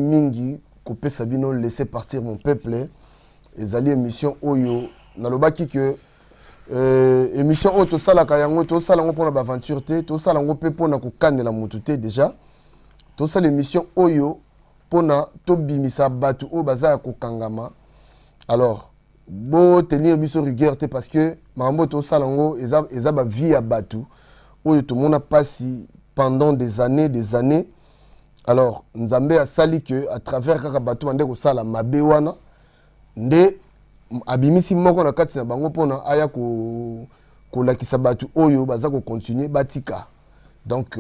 mingi kopé Sabino laisser partir mon peuple ezali émission oyo nalobaki que émission oyo tosalaka yango tosalango mpona baventure te tosalango mpe mpona kokandela motu te déjà tosala émission oyo mpona tobimisa bato oyo baza ya kokangama alors bo tenir biso rigueur te parce que makambo tosalango eza bavie ya bato oyo tomona pasi pendant des années. Alors nzambe asali que à travers kaka bato bande kosala mabe wana nde abimisi moko na kati na bango mpona aya kolakisa bato oyo baza continuer batika. Donc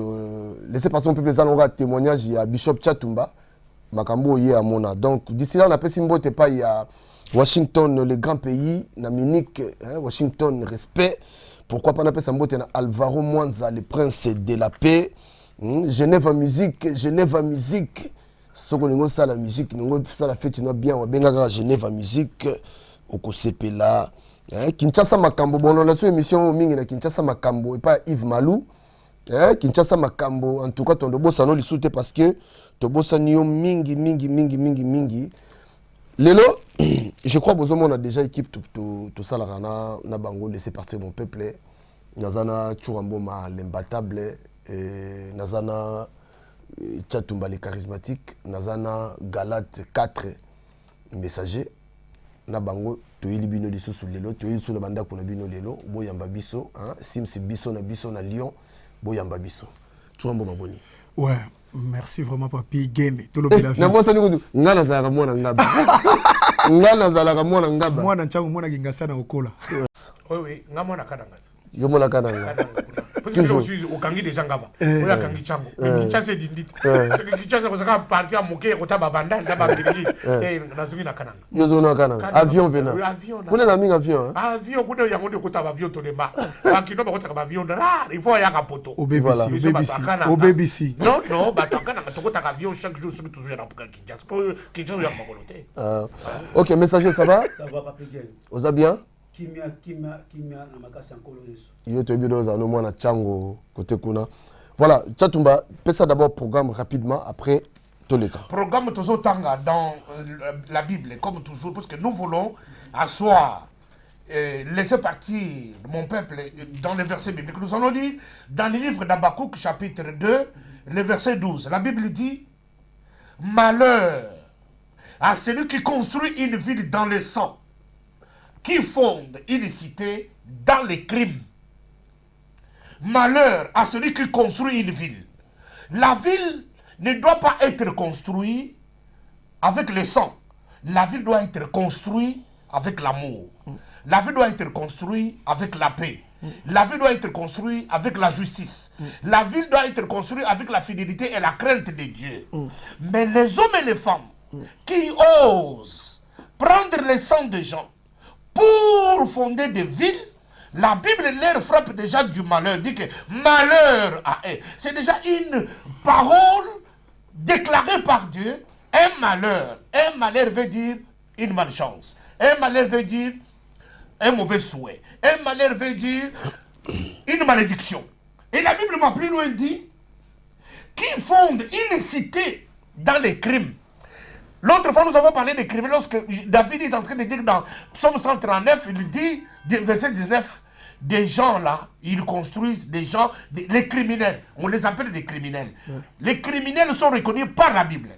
laissez passer un peu plus à témoignage ya Bishop Chatumba makambo ye amona. Donc d'ici là on appelle Simbote pas ya Washington, le grand pays, na Munich, Washington, respect. Pourquoi pas n'appeler Simbote na Alvaro Mwanza, le prince de la paix. Genève en musique. Ce qu'on a ça la musique, nous ça la fête, nous bien, on a Genève en musique, au Kosepela. Kinshasa Makambo, bon, on a sur émission mingi na Kinshasa Makambo et pas Yves Malou. Kinshasa Makambo, en tout cas, ton dobo ça non le soute parce que ton dobo ça nio mingi. Lelo, je crois que on a déjà équipe tout ça là na bango laisser partir mon peuple. Nazana Churamboma l'imbattable. Nazana Chatumba les charismatiques, Nazana Galate 4 messagers, Nabango, Toili Bino Lisso sous l'élo, Toili sous la banda qu'on a bino l'élo, Boyamba Bisso, Sims Bisso na Lyon, Boyamba Bisso. Tu vois un bon maboni. Ouais, merci vraiment, papi. Game, tout le monde. Moi, ça nous dit, Ngana Zara Mona Ngaba. Ngana Zara Mona Ngaba. Moi, Nanchang, Mona Gingasana Okola. Oui, Ngamona Kadanga. Yo Mona Kadanga. Parce que aussi au kangi des jangaba oya kangi chango mais kichase dindit parce que kichase ko saka parti à moké ko tababanda ndabangiri nazungi na kananga yo zona kananga avion venant kuna na minga avion avion kuna yango de ko taba avion to dema akino ba ko taba avion rare il faut ya kapoto au BBC non ba takana to ko taka avion chaque jour sur toujours na kichase ko kichase ya makolote OK messager ça va papi Guel oza bien Kimia na makasi encore leso. Yo to bido za no mwana chango côté kuna. Voilà, Chatumba, pesa d'abord programme rapidement après Toleka. Programme toujours tanga dans la Bible comme toujours parce que nous voulons asseoir laisser partir mon peuple dans les versets bibliques. Nous allons lire dans le livre d'Habakkuk chapitre 2, le verset 12. La Bible dit malheur à celui qui construit une ville dans le sang, qui fonde une cité dans les crimes. Malheur à celui qui construit une ville. La ville ne doit pas être construite avec le sang. La ville doit être construite avec l'amour. La ville doit être construite avec la paix. La ville doit être construite avec la justice. La ville doit être construite avec la fidélité et la crainte de Dieu. Mais les hommes et les femmes qui osent prendre le sang des gens pour fonder des villes, la Bible leur frappe déjà du malheur, dit que malheur à eux. C'est déjà une parole déclarée par Dieu. Un malheur veut dire une malchance. Un malheur veut dire un mauvais souhait. Un malheur veut dire une malédiction. Et la Bible va plus loin dit qui fonde une cité dans les crimes. L'autre fois, nous avons parlé des criminels lorsque David est en train de dire dans Psaume 139, il dit, verset 19, des gens là, ils construisent des gens, les criminels, on les appelle des criminels. Les criminels sont reconnus par la Bible.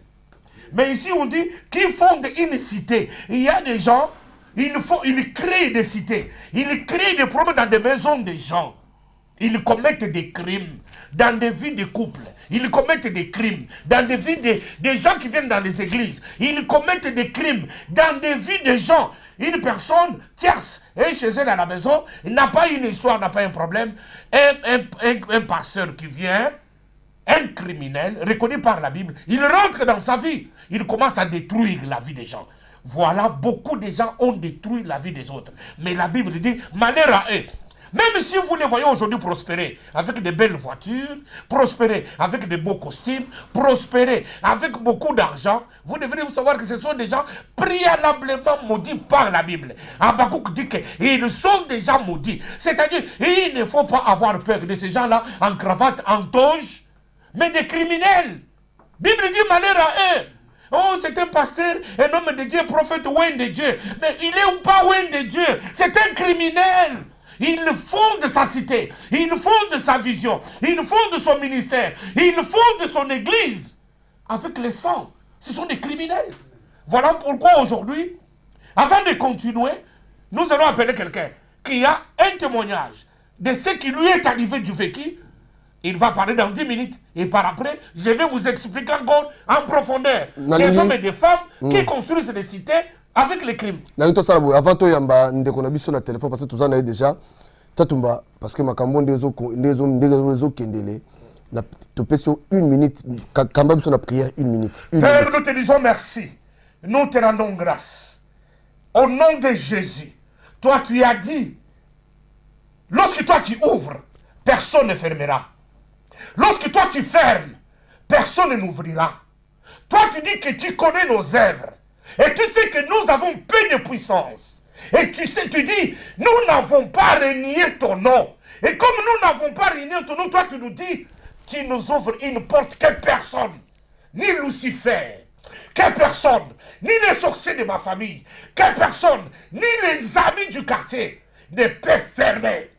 Mais ici, on dit qu'ils fondent une cité. Il y a des gens, ils créent des cités, ils créent des problèmes dans des maisons des gens. Ils commettent des crimes dans des vies de couples. Ils commettent des crimes dans des vies des gens qui viennent dans les églises. Ils commettent des crimes dans des vies de gens. Une personne tierce est chez elle à la maison, il n'a pas une histoire, n'a pas un problème. Un pasteur qui vient, un criminel reconnu par la Bible, il rentre dans sa vie. Il commence à détruire la vie des gens. Voilà, beaucoup de gens ont détruit la vie des autres. Mais la Bible dit, malheur à eux. Même si vous les voyez aujourd'hui prospérer avec de belles voitures, prospérer avec de beaux costumes, prospérer avec beaucoup d'argent, vous devez vous savoir que ce sont des gens préalablement maudits par la Bible. Habakkuk dit qu'ils sont déjà maudits. C'est-à-dire, il ne faut pas avoir peur de ces gens-là en cravate, en toge, mais des criminels. La Bible dit malheur à eux. Oh, c'est un pasteur, un homme de Dieu, un prophète, ouin de Dieu. Mais il est ou pas ouin de Dieu? C'est un criminel. Il fonde sa cité, il fonde sa vision, il fonde son ministère, il fonde son église avec le sang. Ce sont des criminels. Voilà pourquoi aujourd'hui, avant de continuer, nous allons appeler quelqu'un qui a un témoignage de ce qui lui est arrivé du vécu. Il va parler dans 10 minutes et par après, je vais vous expliquer encore en profondeur des hommes et des femmes qui construisent des cités avec les crimes. Avant toi, yamba ndeko na biso na téléphone parce que tout ça on a déjà tatumba parce que makambo ndezo kendele na topé sur 1 minute kamba biso na prière 1 minute. Père, nous te disons merci. Nous te rendons grâce. Au nom de Jésus, toi tu as dit, lorsque toi tu ouvres, personne ne fermera. Lorsque toi tu fermes, personne ne n'ouvrira. Toi tu dis que tu connais nos œuvres. Et tu sais que nous avons peu de puissance. Et tu sais, tu dis, nous n'avons pas renié ton nom. Et comme nous n'avons pas renié ton nom, toi tu nous dis, tu nous ouvres une porte que personne, ni Lucifer, que personne, ni les sorciers de ma famille, que personne, ni les amis du quartier ne peut fermer.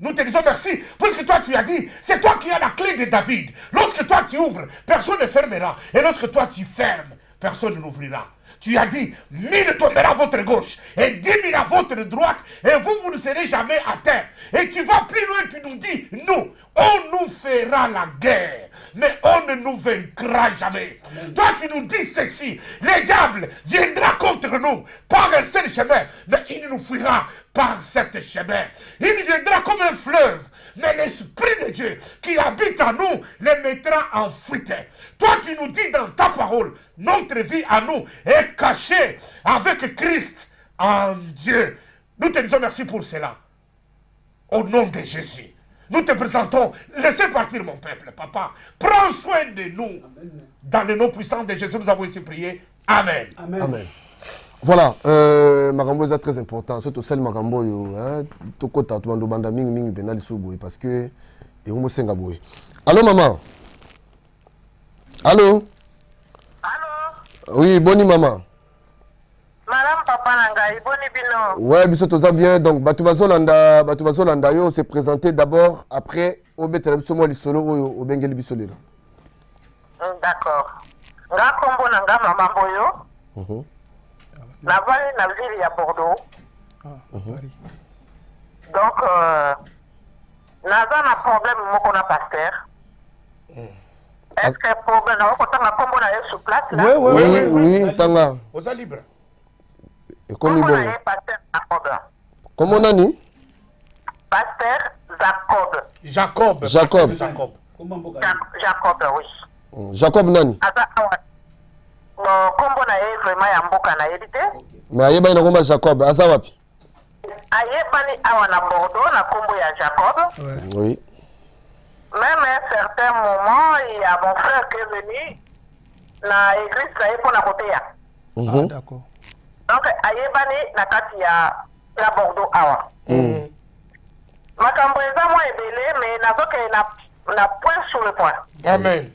Nous te disons merci, puisque toi tu as dit, c'est toi qui as la clé de David. Lorsque toi tu ouvres, personne ne fermera. Et lorsque toi tu fermes, personne n'ouvrira. Tu as dit, 1000 tombera à votre gauche et 10 000 à votre droite et vous ne serez jamais atteints. Et tu vas plus loin, tu nous dis, nous, on nous fera la guerre, mais on ne nous vaincra jamais. Amen. Toi, tu nous dis ceci, le diable viendra contre nous par un seul chemin, mais il nous fuira par cet chemin. Il viendra comme un fleuve. Mais l'Esprit de Dieu qui habite en nous les mettra en fuite. Toi, tu nous dis dans ta parole, notre vie à nous est cachée avec Christ en Dieu. Nous te disons merci pour cela. Au nom de Jésus, nous te présentons. Laissez partir mon peuple, papa. Prends soin de nous. Amen. Dans le nom puissant de Jésus, nous avons ici prié. Amen. Amen. Amen. Voilà, makambo est très important. Surtout celle makambo yo, toko tatuando banda mingi mingi penali suboy parce que et on senga boy. Allô maman. Allô. Allô. Oui, boni maman. Madame papa nangai, boni bino. Ouais, biso toza bien. Donc batu bazolanda yo se présenter d'abord après obetela biso mo lisolo oyo obengeli biso lelo. D'accord. Nga kombo nanga maman boyo. La vallée na ville à Bordeaux. Paris. Donc, naza na problème moko na pasteur. Est-ce que problème na ko tanga kombo na sur place là? Oui, tanga. Oza libre. Et comme bon. Pasteur Jacob. Comment nani? Pasteur Jacob. Jacob. Jacob, oui. Jacob nani? Kombo na ye vraiment ya mboka na yebite. Mais ayeba ina komba Jacob, asa wapi? Ayeba ni awa na Bordeaux na kombo ya Jacob. Oui. Même à un certain moment, il y a mon frère qui est venu na église na ye pona côté ya. Ah d'accord. Donc ayeba ni na kati ya Bordeaux awa. Makambo eza mo ebele mais nazoke na point sur le point. Amen.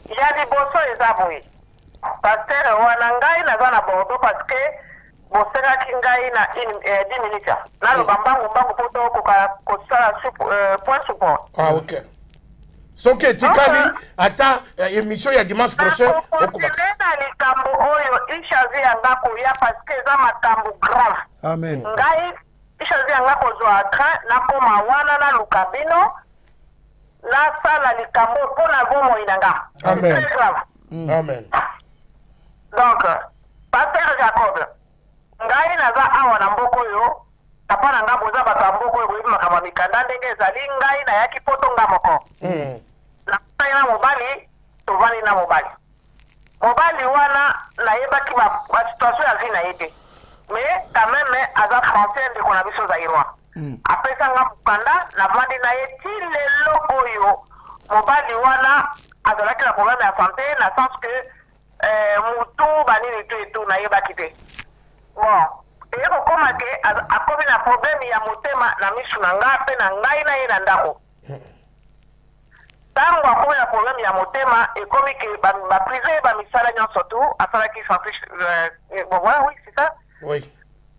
Il y a des bosso eza boye. Pasteur wana ngai naza na Bordeaux parce que bosera ki ngai na 10 minutes. Na lo bambangu poto ko sala point support. Ah OK. Soke tikali ata émission ya dimanche prochain okuba. Na likambo oyo ishazi yanga ko ya parce que eza makambo grave. Amen. Ngai ishazi yanga ko zo atra na koma wana na lukabino. La salle likambo pour la vomo inanga. Amen. C'est très grave. Amen. Donc, pasteur Jacob, ngai naza awa na mboko yo, papa na nga boza bato ya mboko yo koyebi makambo mikanda ndenge ezali ngai na yaki poto nga moko. Na ngai na mobali, tovandi na mobali. Mobali wana nayebaki ba situation ya vie na ye te. Mais quand même aza français ndeko na biso zairwa. Apesa nga mukanda na vandi na ye ti lelo oyo mobali wana azalaki na problème ya santé na sens que mutu banini tu etu na ye bakite. Bon, eye kokoma ke akomi na problème ya motema na misu na nga mpe na ngai na ye na ndako. tango akomi na problème ya motema ekomi ke baprive bamisala nyonso tu asalaki fiche oui c'est ça Oui.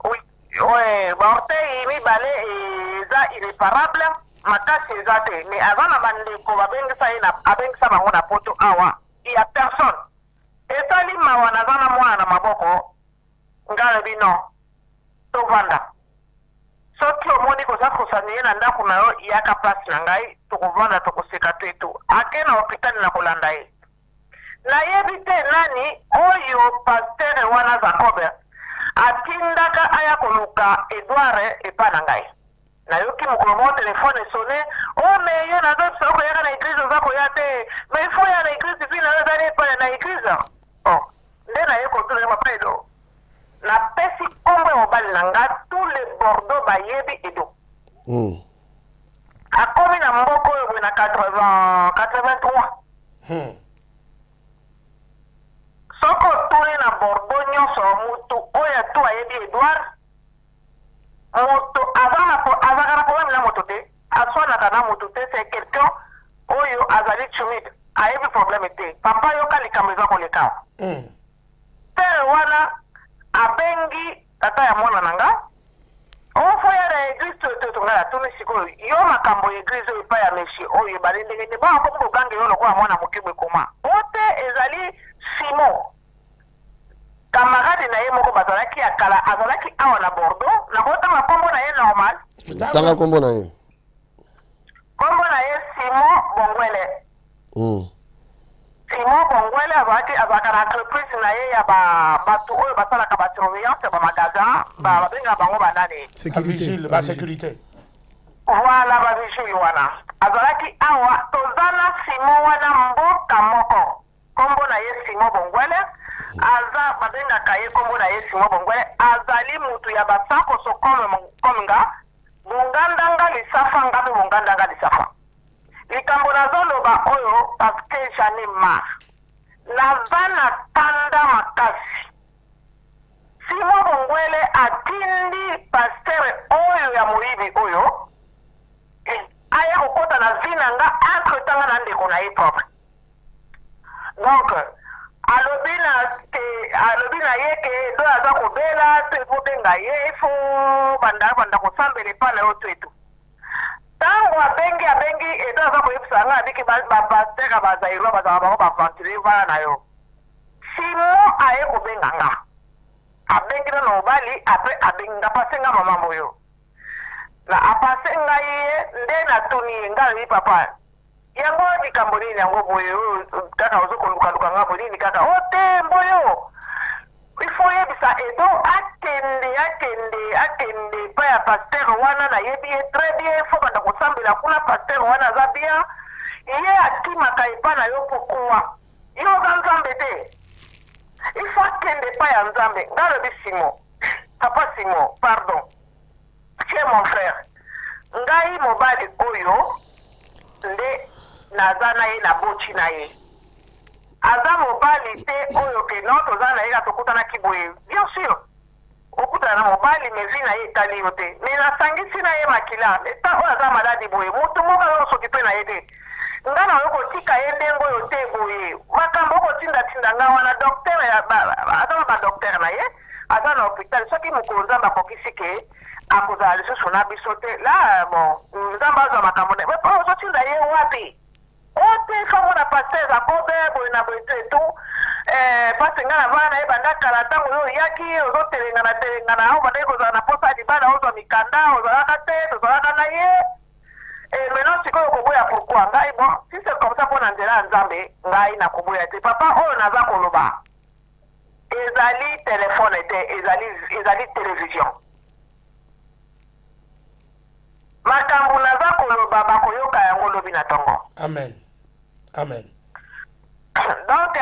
oui ouais baorteil mibale eza irréparable makasi eza te mais aza na bandeko abengisa bango na poto awa ya personne etali mawa naza na mwana na maboko ngalobi non tovanda soki omoni koza kosani ye na ndako na yo yaka place na ngai tokovanda tokoseka te tu ake na hopitali na kolanda ye nayebi te nani oyo pastere wana Jacob atindaka aya koluka Edouard epa na ngai nayoki mokolo moko telefone esone o me ye naza biso koyaka na eglise oza koya te mais il faut ya na eglise vi na yo ezali epa na eglise nde naye kotuna ye papa Edo napesi kombo ya mobali na nga tous les Bordeaux bayebi Edo akomi na mboko oyo boye na 83 soko otuni na Bordeaux nyonso mutu oyo tu ayebi Edouard moto azaka na problème na moto te aswanaka na moto te c'est quelqu'un oyo azali timide ayebi problème te papa yoka likambo eza koleka tere wana abengi tata ya mwana na nga ofo ya na eglise totongala tuni sikoyo yo makambo ya eglise oyo epai ya meshi oyo ebali ndenge te bakomi kogange yo lokola mwana mokebo ekoma ote ezali Simon camarade na ye moko bazalaki ya kala azalaki awa na Bordeaux na kotanga kombo na ye normal tanga kombo na ye Simon Bongwele Simon Bongwele azalaka na entreprise na ye ya bato oyo basalaka basurveillance bamagasin babenga bango banani Sécurité. voilà bavigile wana azalaki awa tozana Simon wana mboka moko kombo na ye Simon Bongwele aza babengaka ye kombo na ye Simon Bongwele azali mutu ya basakoso comme nga bongandanga lisafa ngabe bongandanga lisafa likambo nazoloba oyo parce que j'en ai marre naza na tanda makasi Simon Bongwele atindi pasteur oyo ya moyibi oyo aya kokota na vi na nga entre tanga na ndeko na ye propre donc alobi na ye ke do aza kobela to ekobenga ye ifo banda kosambela epa na yo to etu ntango abengi edo aza koyebisa nga abiki bapastere bazairwa bazala bango baventure vala na yo Simon aye kobenga nga abengi na mobali apres abengi nga pase nga mama moyo na apase nga ye nde natuni ye nga alobi papa yango likambo nini yango boye kaka ozokolukaluka nga boye nini kaka o te mboyo ifo yebisa Edo akende pa ya pasteur wana nayebi ye très bien fo banda kosambela kuna pasteur wana aza bien ye akimaka epa na yo pokuwa yo oza nzambe te ifo akende pa ya nzambe nga lobi Simon papa Simon pardon tu es mon frère ngai mobali oyo nde naza na ye na boti na ye aza mobali te oyo ke no toza na ye ka tokutanaki boye bien sûr okutana na mobali mevi na ye etali yo te me nasangisi na ye makila eta oyo aza maladi boye mutu moko azosoki mpe na ye te nga na oyo kotika ye ndenge oyo te boye makambo okotindatinda nga wana docteur aza na badocteur na ye aza na hôpital soki mokolo nzambe akokisi ke akozala lisusu na biso te la bon nzambe azwa makambo na ozotinda ye wapi ote kama na pasteur Jacob boye na boye tu parce nga na bana ye banda kala ntango oyo oyaki ozotelengana aho banda ekozala na posa libala ozwa mikanda ozalaka te tozalaka na ye maintenant sikoyo koboya pourkui ngai bon si c'est comme ça mpo na nzela ya nzambe ngai nakoboya te papa oyo naza koloba ezali telefone te ezali télévision makambo naza koloba bakoyoka yango lobi na ntongo Amen. donc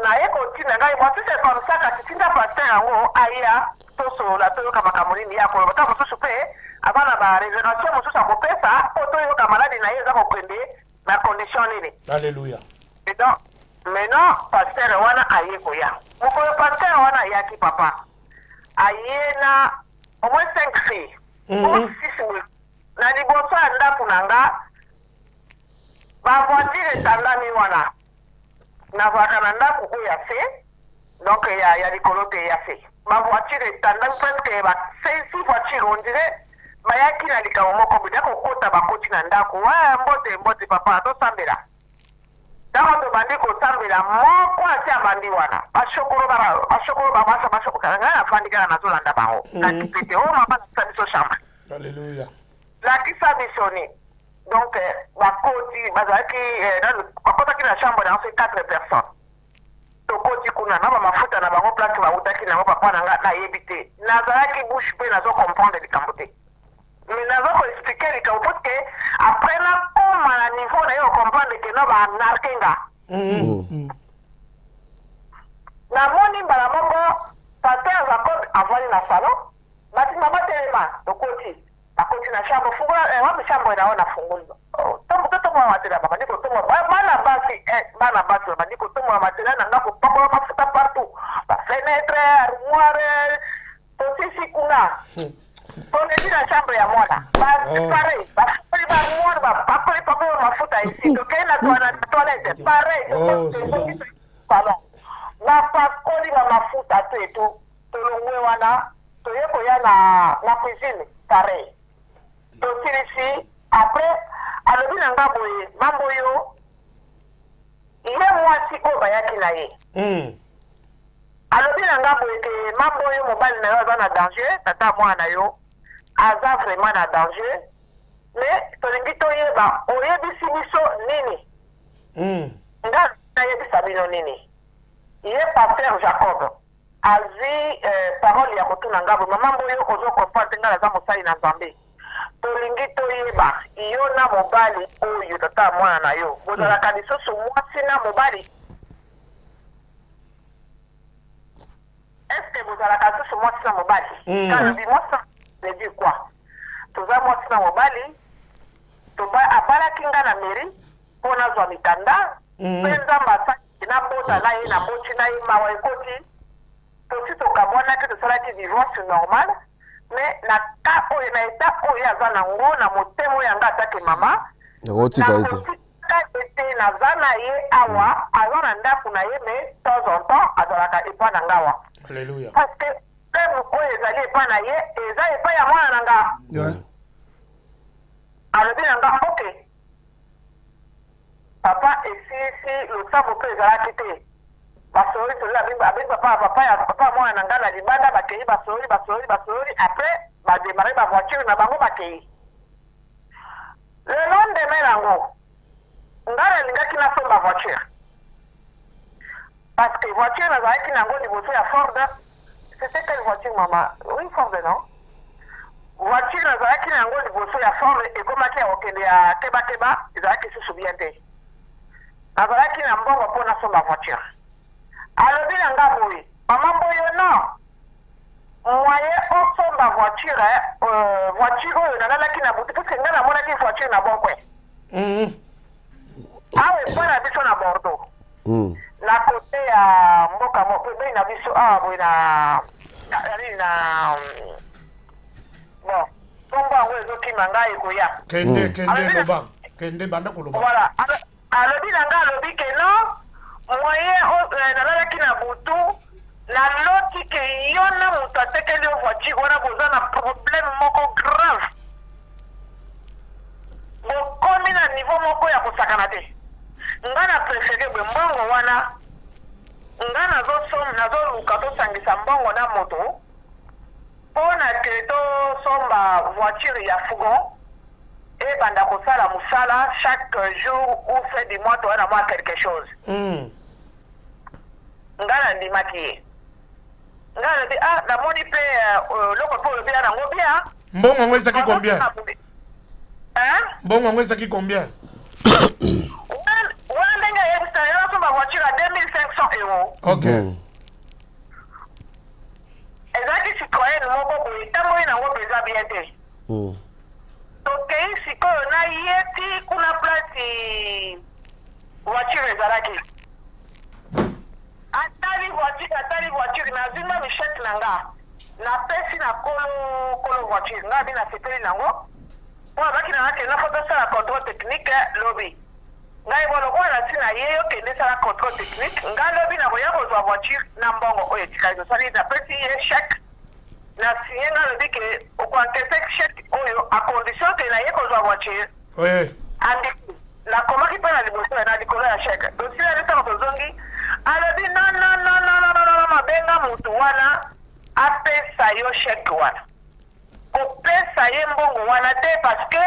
naye kotinda ngai bon si c'est comme ça kasi tinda pasteur yango aya tosolola toyoka makambo nini ya koloba ta mosusu mpe aza na baréservation mosusu akopesa po toyoka maladi na ye eza kokende na condition nini Alléluia. et donc maintenant pasteur wana aye koya mokolo pasteur wana ayaki papa aye na au moins 5 filles au moins 6 na liboso ya ndako na nga ba voiture etandami wana nazalaka na ndako oyo ya se donc ya likolo te ya se ba voiture etandami presque ba 6 voiture on dirait bayaki na likambo moko boye kokota bakoti na ndako mbote papa tosambela ntango tobandi kosambela moko ati abandi wana bashokolo ngai nafandi kaka nazolanda bango nakipe te oyo mama lakisa biso chambre Alléluia. lakisa biso ni donc bakoti bakotaki na chambre nanso 4 personnes tokoti kuna na bamafuta na bango place bautaki nango papa na nga nayebi te nazalaki bouche mpe nazokomprendre likambo te mais nazokoexplike likambo parce que après nakoma na niveau na ye okomprendre ke no baanarke nga namoni mbala moko paster jacob avandi na salon batima batelema tokoti bakoti na chambre fungula wapi chambre nao nafunguli totomola matela babandi kotomola bana basi babandi kotomola matela na ndako pakola mafuta partout bafenetre armoire tosisi kuna tonesi na chambre ya mwana pareil bafuli barmoire bapakoli pakola mafuta esi tokei na toilette pareil pardon bapakoli bamafuta to etu tolongwe wana toye koya na cuisine pareil tosilisi après alobi na nga boye mambo oyo ye mwasi oyo bayaki na ye alobi na nga boye ke mambo oyo mobali na yo aza na danger tata mwana na yo aza vraiment na danger mais tolingi toyeba oyebisi biso nini nga nayebisa bino nini ye paster jacob azwi parole ya kotuna nga boye mambo oyo ozokomprendre nga naza mosali na nzambe tolingi toyeba yo na mobali oyo tata mwana na yo bozalaka lisusu mwasi na mobali est-ce que bozalaka lisusu mwasi na mobali kalobi mwasi lebi quoi toza mwasi na mobali abalaki nga na mairie mpo nazwa mikanda mpe nzambe asaki nabota na ye naboti na ye mawa ekoti tosi tokabwanaki tosalaki divorce normal mais na ka oyo na état oyo aza nango na motema oyo yanga atake mama ete naza na ye awa aza na ndako na ye mais temps en temps azalaka epai na nga awa parce que peme oyo ezali epai na ye eza epai ya mwana na nga alobi na nga ok papa esisi losambo mpe ezalaki te basori toli abengi papa mwana na nga na libanda bakei basori après bademare bavoiture na bango bakei le lendemain nango nga nalingaki nasomba voiture parce que voiture nazalaki nango liboso ya Ford. C'était quelle voiture mama? Oui, Ford non? Voiture nazalaki nango liboso ya Ford ekomaki ya kokende ya kebakeba ezalaki susu bien te nazalaki na mbongo mpo nasomba voiture alobi na nga boye mama boye non moye osomba voiture oyo nalalaki na butu parce que nga namonaki voiture na bonkwe awa epai na biso na Bordeaux na kote ya mboka moko ebei na biso awa boye na bon nkombo yango ezokima ngai ekoya kende banda koloba voilà alobi na nga alobi ke non moye nalalaki na butu naloti ke yo na moto atekeli yo voiture wana boza na problème moko grave bokomi na niveau moko ya kosakana te nga na préféré bwe mbongo wana nga nazoluka tosangisa mbongo na moto mpo na ke tosomba voiture ya fourgon ebanda kosala mosala chaque jour ou fin du mois toya na mwa quelque chose nga nandimaki ye nga lobi namoni mpe loko mpe olobi ya nango bia mbongo yango ezaki combien mbongo yango ezaki combien wana ndenge ayebisa yo nasomba voiture à 2500 euros ok ezalaki Citroën moko boye ntango ye nango mpenza bien te tokei sikoyo na ye ti kuna place voiture ezalaki atali voiture nazwi mwa michete na nga napesi na kolo voiture nga bi nasepeli nango mpo abaki na nga ke nafo tosala contrôle technique lobi ngai bolokola ntina ye yokende sala contrôle technique ngai lobi na koya kozwa voiture na mbongo oyo etikali tosali napesi ye chèque na sinye ngai lobi ke okoankese chèque oyo a condition ke na ye kozwa voiture andiki nakomaki mpe na liboso na likolo ya chèque dosila lisaka tozongi alobi non mabenga mutu wana apesa yo chèque wana kopesa ye mbongo wana te parce que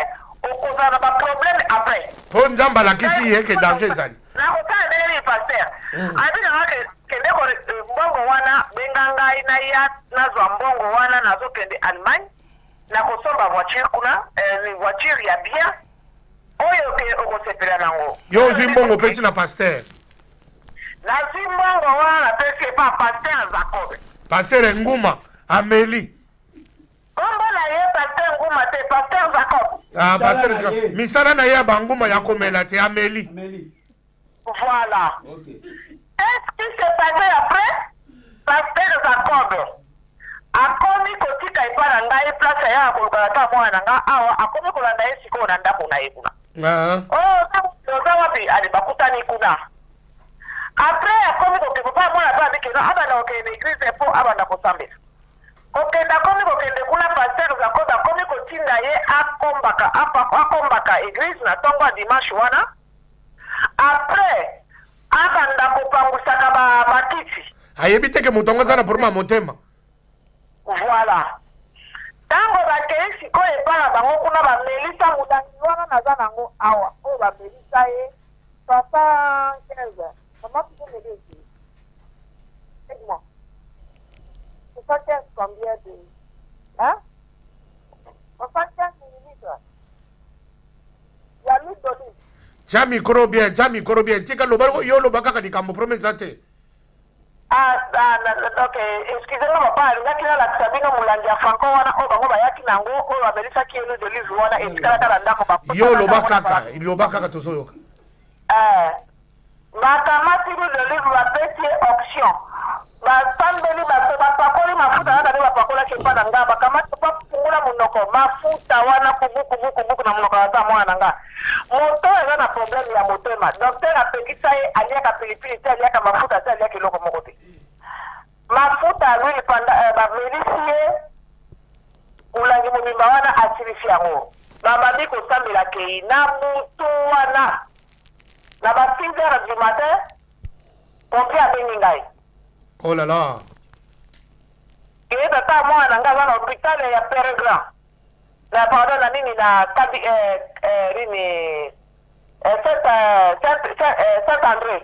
okozala baproblème après po nzambe alakisi ye ke danger ezali nakotala ndenge nini paster abi nanga kende mbongo wana benga ngai naya nazwa mbongo wana nazokende Allemagne nakosomba voiture kuna voiture ya bien oyo ke okosepela nango yo ozwi mbongo opesi na paster nazwi mbongo wana napesi epa paster Jacob paster Nguma Amélie kombo na ye paster Nguma te paster Jacob paster misala na ye ya banguma ya komela te Amélie voilà Okay. Est-ce qui s'est passé après paster Jacob akomi kotika epa na ngai place ya kolukala ta mwana na nga awa akomi kolanda ye sikoyo na ndako na ye kuna oza wapi ali bakutani kuna après akomi kokende pa mwana to abikeno abanda kokende église mpo abanda kosambela kokende akomi kokende kuna paster Jacob akomi kotinda ye akombaka église na ntongo ya dimanche wana après abanda kopangwisaka bakiti ayebi teke motongo aza na problème ya motema voilà ntango bakei sikoyo epa na bango kuna bamelisa modangi wana naza nango awa oyo bamelisa ye papa 15 mama tukomelesi moi papa 15 combien de hein papa 15 millilitres ya l'huile d'olive tia micro bien tika loba yo loba kaka likambo promesa te ok excusez-moi papa alingaki nalakisa bino molangi ya franco wana oyo bango bayaki nango oyo bamelisaki l'huile d'olive wana etikalaka na ndako yo loba kaka tozoyoka bakamati l'huile d'olive bapesi auction basambeli bapakoli mafuta wana nde bapakolaki epa na nga bakamati bapungula monoko mafuta wana kubuku na monoko aza mwana na nga moto eza na problème ya motema docteur apekisa ye aliaka pilipili te aliaka mafuta te aliaka eloko moko te mafuta ya l'huile bamelisi ye molangi mobimba wana asilisi yango babandi kosambela kei na mutu wana na ba 6 heures du matin pompier abengi ngai oh là là ke tata mwana na ngai aza na hôpital ya Peregrin na pardon na nini na kabi nini Saint-André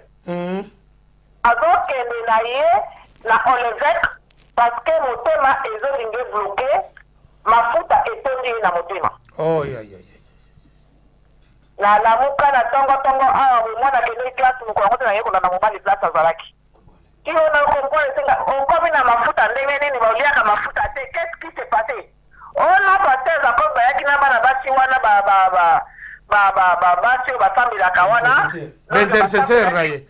azokende na ye na Olevec parce que motema ezolingi bloqué mafuta etondi ye na motema na lamuka na tongo awa mwana akendeli classe mokolo yango te na ye kolanda mobali place azalaki kio na comprendre senga okomi na mafuta ndenge nini baoliaka mafuta te qu'est-ce qui s'est passé ona paster Jacob bayaki na bana basi wana basi oyo basambelaka wana baintercesseur na ye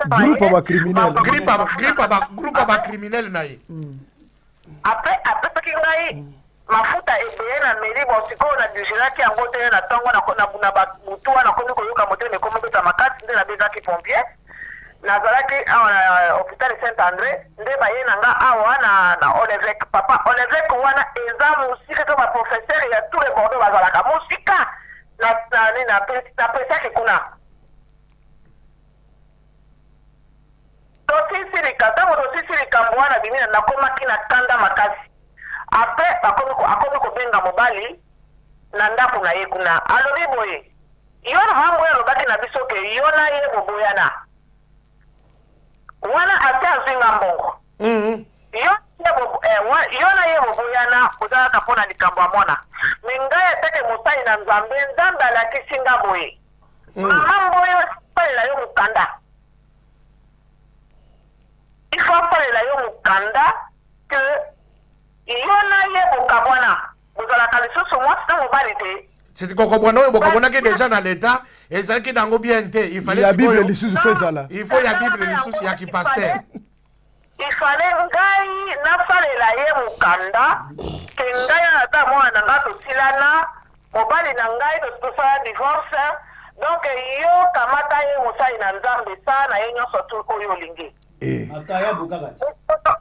groupe bacriminel groupe bacriminel na ye après apesaki ngai mafuta ebeye na mairie bon sikoyo na digéraki yango te na ntongo na butu wana nakomi koyoka motema ekomi beta makasi nde nabezaki pompier nazalaki awa na hôpital Saint-André nde baye na nga awa na Olevec papa Olevec wana eza mosika to baprofesseur ya tout le Bordeaux bazalaka mosika na presaki kuna tosisilika ntango tosisilika mbo wana bimina nakomaki na kanda makasi apres akomi kobenga mobali na ndako na ye kuna alobi boye yo na mambo oyo alobaki na biso ke yo na ye boboyana wana ate azwinga mbongo yo na ye boboyana ozalaka mpo na likambo ya mwana me ngai ateke mosali na nzambe alakisi nga boye mama mboyo salela yo mokanda ifo asalela yo mokanda ke yo na ye bokabwana bozalaka lisusu mwasi na mobali te c'est kokobwana oyo bokobwanaki déjà na l'état ezalaki nango bien te il fallait bible lisusu fo ezala il faut ya bible lisusu ya kipaster ifale ngai nasalela ye mokanda ke ngai ata mwana na nga tosilana mobali na ngai tosala divorce donc yo kamata ye mosali na nzambe sa na ye nyonso tu oyo olingi Akaya bukakati.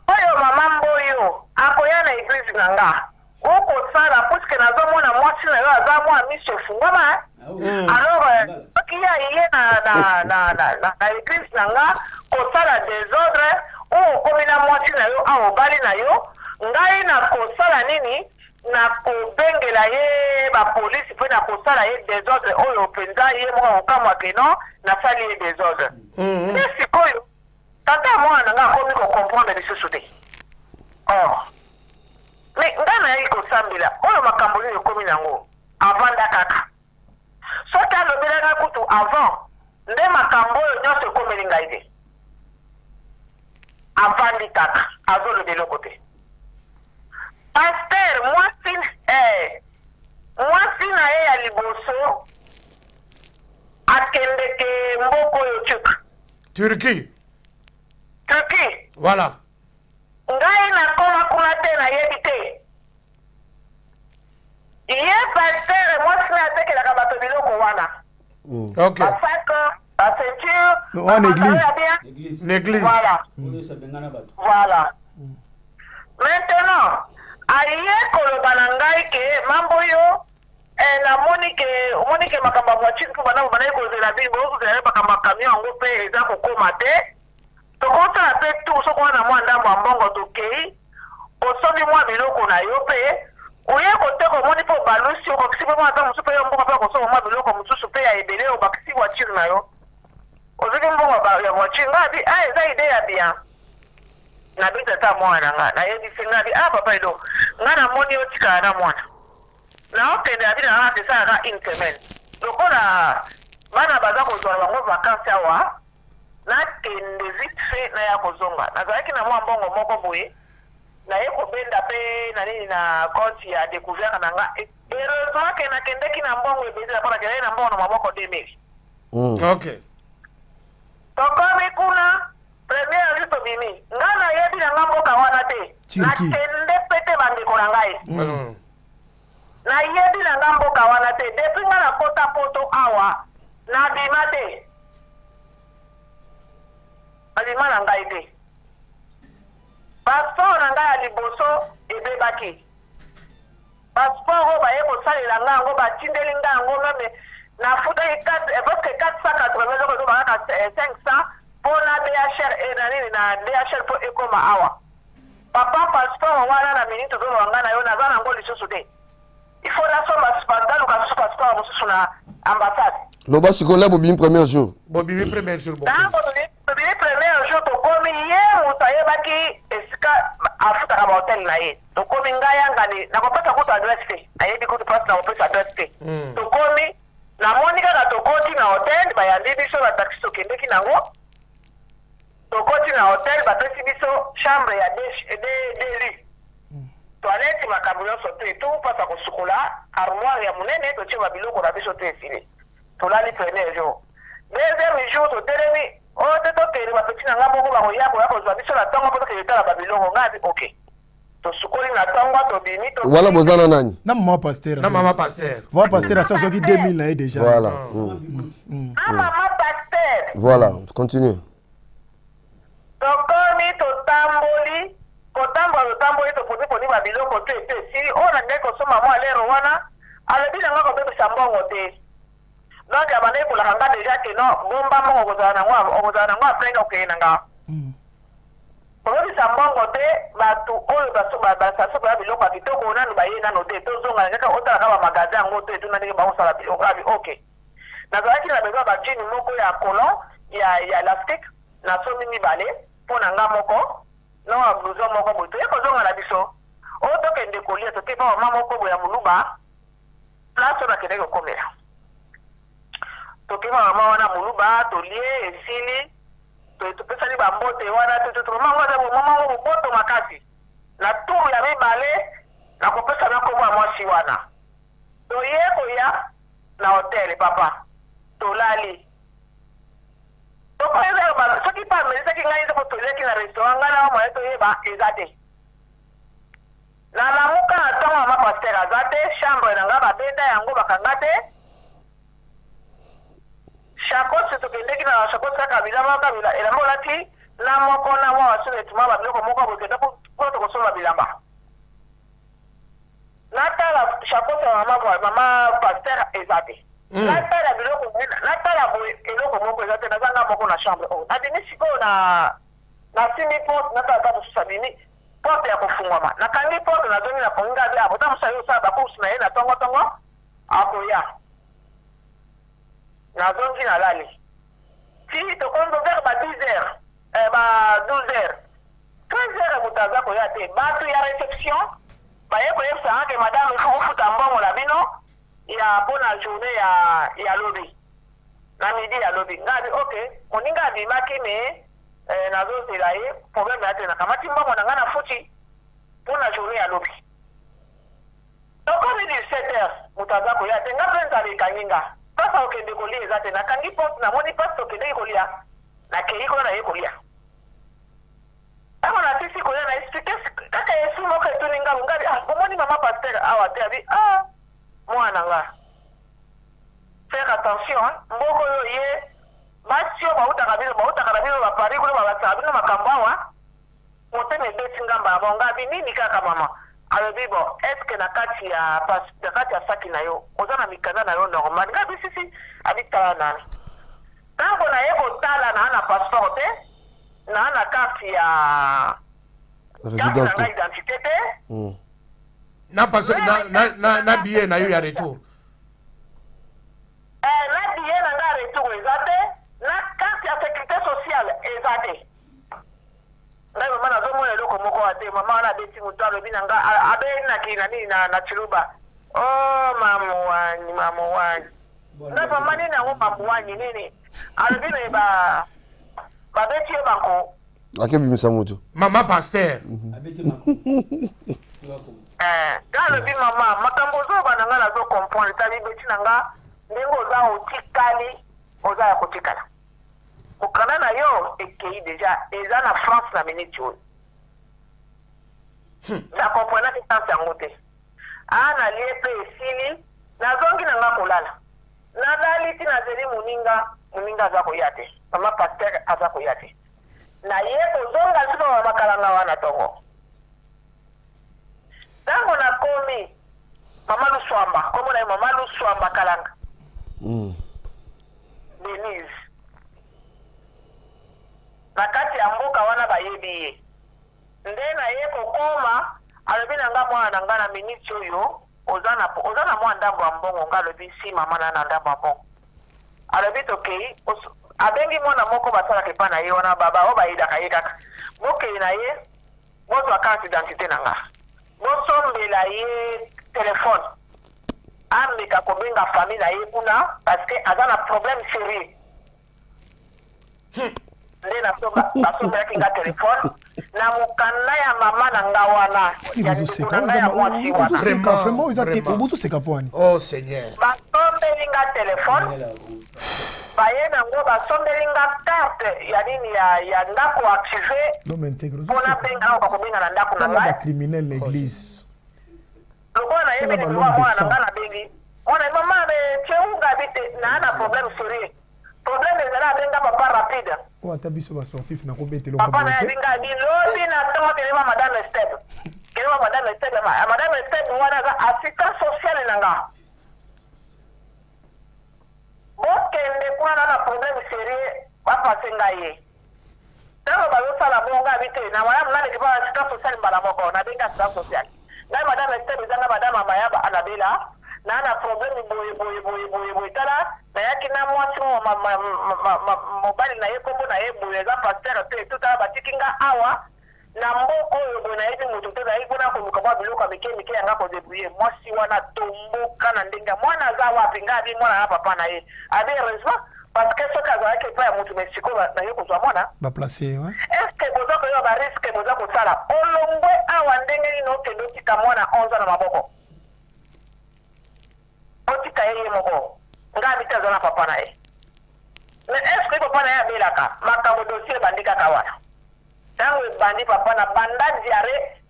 oyo mama mboyo akoya na eglise na nga okosala puisque nazomona mwasi na yo aza mwa miso efungwama alors soki ye na eglise na nga kosala désordre oyo okomi na mwasi na yo aobali na yo ngai na kosala nini na kobengela ye bapolisi mpe na kosala ye désordre oyo mpenza ye moko akokamwake no nasali ye désordre nde sikoyo tata mwana na nga akomi kocomprendre lisusu te or mais ngai nayaki kosambela oyo makambo nini ekomi nango avanda kaka soki alobelanga kutu avant nde makambo oyo nyonso ekomeli ngai te avandi kaka azoloba eloko te paster mwasi na ye ya liboso akendeke mboka oyo Turquie. Voilà. ngai nakoma kuna te nayebi te ye paster mwasi na atekelaka bato biloko wana Ok. basake baceinture En église. L'église. L'église. voilà Oyo sabengana bato. voilà maintenant aye koloba na ngai ke mambo yo namoni ke makambo ya mwachini mpo bana banai kozela bili bokozela makambo ya kamio yango mpe eza kokoma te tokosala mpe tu soki wana mwa ndambo ya mbongo tokei osombi mwa biloko na yo mpe oye koteka omoni mpe obalusi okokisi mpe mwa ata mosusu mpe yo mbongo mpe akosomba mwa biloko mosusu mpe ya ebele obakisi voiture na yo ozwiki mbongo ya voiture ngai abi eza ide ya bien nabi tata mwana nga nayebisi ngabi papa edo nga namoni otikala na mwana naokende abi na nga tesalaka une semaine lokola bana baza kozwala bango vakansi awa nakende vite fait naya kozonga nazalaki na mwa mbongo moko boye naye kobenda mpe na nini na compte ya découvert na nga heureusement ke nakendeki na mbongo ebezela mpo nakendeki na mbongo na maboko 2000 Ok. tokomi kuna premier jour tobimi nga nayebi na nga mboka wana te nakende pete bandeko na ngai nayebi na nga mboka wana te depuis nga nakota poto awa nabima te abima na ngai te passeport na ngai ya liboso ebebaki passeport oyo baye kosalela nga yango batindeli nga yango meme nafutaki presque 480 ezoko ezobakaka 500 mpona DHR na nini na DHR mpo ekoma awa papa passeport wana na minute ozoloba nga na yo naza nango lisusu te ifo nasomba bandaluka susu passeport mosusu na ambassade loba sikola bobimi premier jour Bobimi premier jour. ntango tobimi premier jour tokomi ye moto ayebaki esika afutaka bahotel na ye tokomi ngai yangani nakopesa kutu adresse te ayebi kutu place nakopesa adresse te tokomi namoni kaka tokoti na hotel bayandi biso bataxi tokendeki nango tokoti na hotel bapesi biso chambre ya de lit toilette makambo nyonso te tu mpasa kosukola armoire ya monene totie babiloko na biso te esili tolali premier jour deuxième jour totelemi oyo te tokende bapeti na nga moko bakoya koya kozwa biso na ntongo mpo tokende tala babiloko nga abi ok tosukoli na ntongo tobimi wala bozana nani Na maman pasteur. Na maman pasteur. Maman pasteur a sorti 2000 là déjà. voilà na mama pasteur voilà continue tokomi totamboli toponi babiloko te te sili oyo nandeki kosomba mwa lero wana alobi na nga kobebisa mbongo te donc abandeki kolaka nga deja ke no bomba mbongo okozala nango apres nga okeye na nga kobebisa mbongo te bato oyo basasoka ya biloko ya kitoko nanu baye nano te tozonga kaka otalaka bamagasin yango te tuna ndenge bakosala biloko abi ok nazalaki na besoin bajini moko ya colon ya elastique nasomi mibale mpo na nga moko na blouson moko boye toye kozonga na biso oyo tokende kolia toke pa mama moko boye ya moluba place oyo nakendeki kokomela tokema mama wana moluba tolie esili topesani bambote wana mamango boboto makasi na turu ya mibale nakopesa na nkombo ya mwasi wana toye koya na hotel papa tolali soki pa amelisaki ngai nzoko toleki na restaurant ngai na moye toyeba eza te na lamuka na ntongo mama paster aza te chambre na ngai babenda yango bakanga te Chakos tokendeki na chakos kabila elamba lati na moko na mwa wasule tuma ba biloko moko bokenda ko tokosola bilamba. Natala chakos mama pasteur ezate. Natala biloko natala eloko moko ezate na zanga moko na chambre. Adini siko na simi porte natala ta susabini porte ya kufungwa. Na kangi porte na zoni na konga bia bota musayo sa ba kusi na yena tongo akoya. Na zongi na lali. Si to kondo vers 10h, 12h. 13h mutaza ko yate. Batu ya réception, ba yeko yesa ke madame ko futa mbongo la bino ya bona journée ya lobby. Na midi ya lobby. Ngabi okay, moninga bi makine na zo selaye problème yate na kamati mbongo na ngana futi bona journée ya lobby. Donc comme il dit 17h mutaza ko yate ngapenda bikaninga. Pasa okende kolia ezate na kangi porte na moni pasa okende kolia na keiko na yekolia. Ama na sisi kolia na explique kaka Yesu moko etuninga ngari omoni mama pasteur awa te abi mwana nga. Faire attention mboko yo ye basio bauta kabilo ba Paris kulo ba sabino makambawa. Motene beti ngamba bonga bi nini kaka mama. Albibo, est-ce que na kati ya saki na yo, ozana mikanda na yo normal, ngabi sisi abitala nani. Tango na yeko tala na ana passeport na ana carte ya résidence na identité te. Na passe na billet na yo ya retour. Na billet na nga retour ezate, na carte ya sécurité sociale ezate. Ngai mama nazomona eloko moko ate mama wana beti mutu alobi nanga abe na kinani na chiluba. Oh mamu wani. Na mama nini nango mamu wani nini? Alobi ne ba beti banko. Akebi misamutu. Mama pasteur. Abeti mako. Alobi mama makambo zo bananga nazo comprendre tali beti nanga ndenge oza otikali oza ya kotikala. Au Canada, il y déjà déjà en France la minute. Ça comprenait que ça c'est en côté. Ana liepe sili na zongi na ngakolala. Na dali tina zeli muninga za koyate. Mama pasteur aza koyate. Na yepo zonga sino wa makalanga wana tongo. Tango na komi mama Luswamba, komo na mama Luswamba kalanga. Denise. Na kati ya mboka wana bayebi nde na ye kokoma alobi na nga mwana nga na miniti oyo ozana mwa ndambo ya mbongo nga alobi si mama na ndambo ya mbongo alobi tokei abengi mwana moko basalaka epa na ye wana baba o bayidaka ye kaka bokei na ye bozwa carte identité na nga bosombela ye telefone ameka kobenga famille na ye kuna parce que aza na problème sérieux nde nasombelaki nga telefone na mokanda ya mama na nga wana ya ndikuna nga ya mwasi wana Vraiment, ils ont bozoseka pwani. Oh Seigneur. basombeli nga telefone baye nango basombeli nga carte ya nini ya ndako active L'homme intègre. mpona benga nao bakobenga na ndako na Tala ba ngai criminel l'église. lokola nayebeli mwa mwana na nga na bengi mwana mama cheunga bite na ana problème sérieux problème ezala abenga papa rapide O ata biso ba sportif na ko betelo papa na yebinga bilobi na tongo kelema madame Step kelema madame Step madame Step wana za assistant social na nga bokende kuna na problème sérieux bapase ngaye tango bazosala bonga bite na madame nani kipa assistant social mbala moko na benga assistant social ngai madame Step ezanga madame Amayaba anabela na na problème boye tala na yaki na mwasi mobali na ye kombo na ye boye eza pasteur te tutala batikinga awa na mboko oyo boye na yebi moto te nayi mpona koluka mwa biloko mike yanga kodebuye mwasi wana tomboka na ndenge mwana aza wapi nga abi mwana na papa na ye abi heureusement parce que soki azalaki epai ya motu mesiko na ye kozwa mwana baplace ouais. est ce que boza koyoba bariske boza kosala olongwe awa ndenge nini okende otika mwana 11 na maboko otika ye moko nga abita aza na papa na ye mais est ce que papa na ye abelaka makambo dossier ebandi kaka wana ntango ebandi papa na banda diare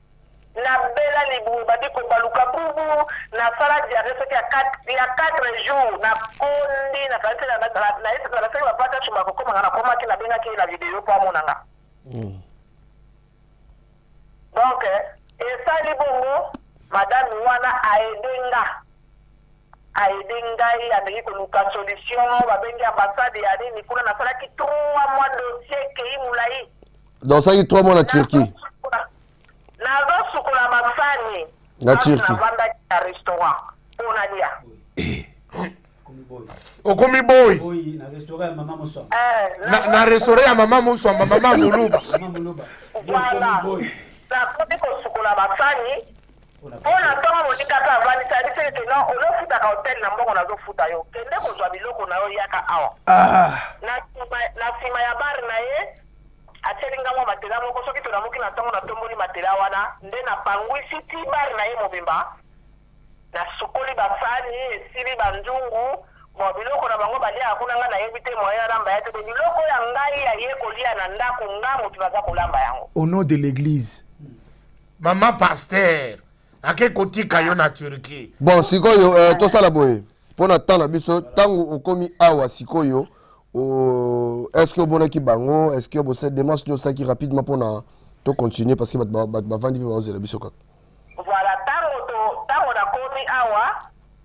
na bela libu badi ko baluka bubu na sala diarrhée soki ya 4 jours na kondi na kalite na ese na sala ba pata chuma ko koma na koma ki na benga ki na video po amonanga donc ça libongo madame wana aidenga ya ndiki ko luka solution ba bengi ambassade ya nini kuna na sala ki 3 mois dossier ke imulai donc ça y 3 mois na Turquie nazo sukola mafani na Turquie na banda ya restaurant pona dia okomi boy boy na restaurant ya mama Muswa na restaurant ya mama Muswa mama Muluba voilà ça peut ko sukola mafani pona tonga monika ka vani ça dit que non on a futa ka hotel na mbongo nazo futa yo kende ko zwa biloko na yo yaka awa na sima ya bar na ye atelinga mwa matela moko soki tonamuki na ntongo na tomboli matela wana nde na pangwisi ti bari na ye mobimba na sukoli basani esili banzungu mo biloko na bango balia kuna nga nayebi te moya lamba ya te biloko ya ngai ya ye kolia na ndako nga motu baza kolamba yango au nom de l'église mama pasteur ake kotika yo na Turquie bon sikoyo tosala boye mpona temps na biso ntango okomi awa sikoyo est-ce que vous avez bango est-ce que vous avez des démarches qui rapidement pour to continuer parce que va vendre la biso quoi voilà tango na komi awa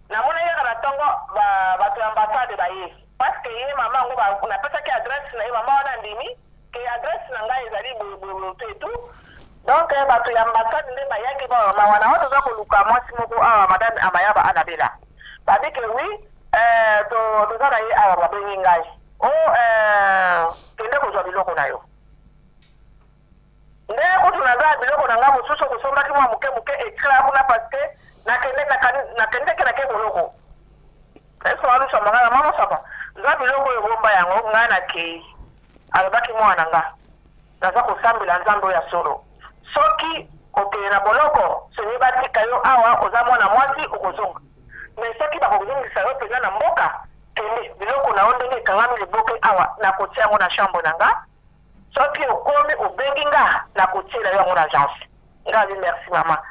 na mona ya na tango ba to ambassade ba ye parce que ye mama ngo ba na pesa ki adresse na ye mama wana ndimi ke adresse na ngai ezali bo tout donc ba to ambassade nde ba yake ba mama wana wato za ko luka mwasi moko awa madame amayaba anabela ba dit que oui to za na ye awa ba bengi ngai kende kozwa biloko na yo nde kutu naza biloko na nga mosusu kosombaki mwa moke ekra kuna paske nakendeke nake boloko eso alusa mangana mama sapa zwa biloko oyo bomba yango ngai nakei alobaki mwana nga naza kosambela nzambe ya solo soki okei na boloko sonye batika yo awa oza mwana mwasi okozonga mais soki bakozongisa yo mpenza na mboka kende biloko na ondenge ekangami liboke awa na kotia yango na chambre na nga soki okomi obengi nga na kotiela yango na agence nga abi merci mama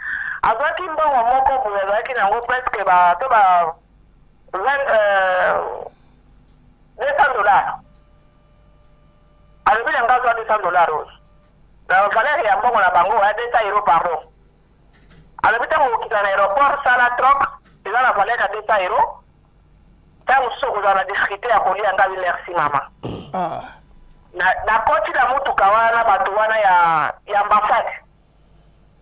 azwaki mbongo moko boye azalaki nango presque bato ba $200 alobi na nga azwa $200 oyo na valeur ya mbongo na bango ya €200 pardon alobi ntango okita na aéroport sala troc eza na valeur ya €200 tango soko za na difficulté ya kolia nga bi merci mama na koti na mutuka wana bato wana ya ambassade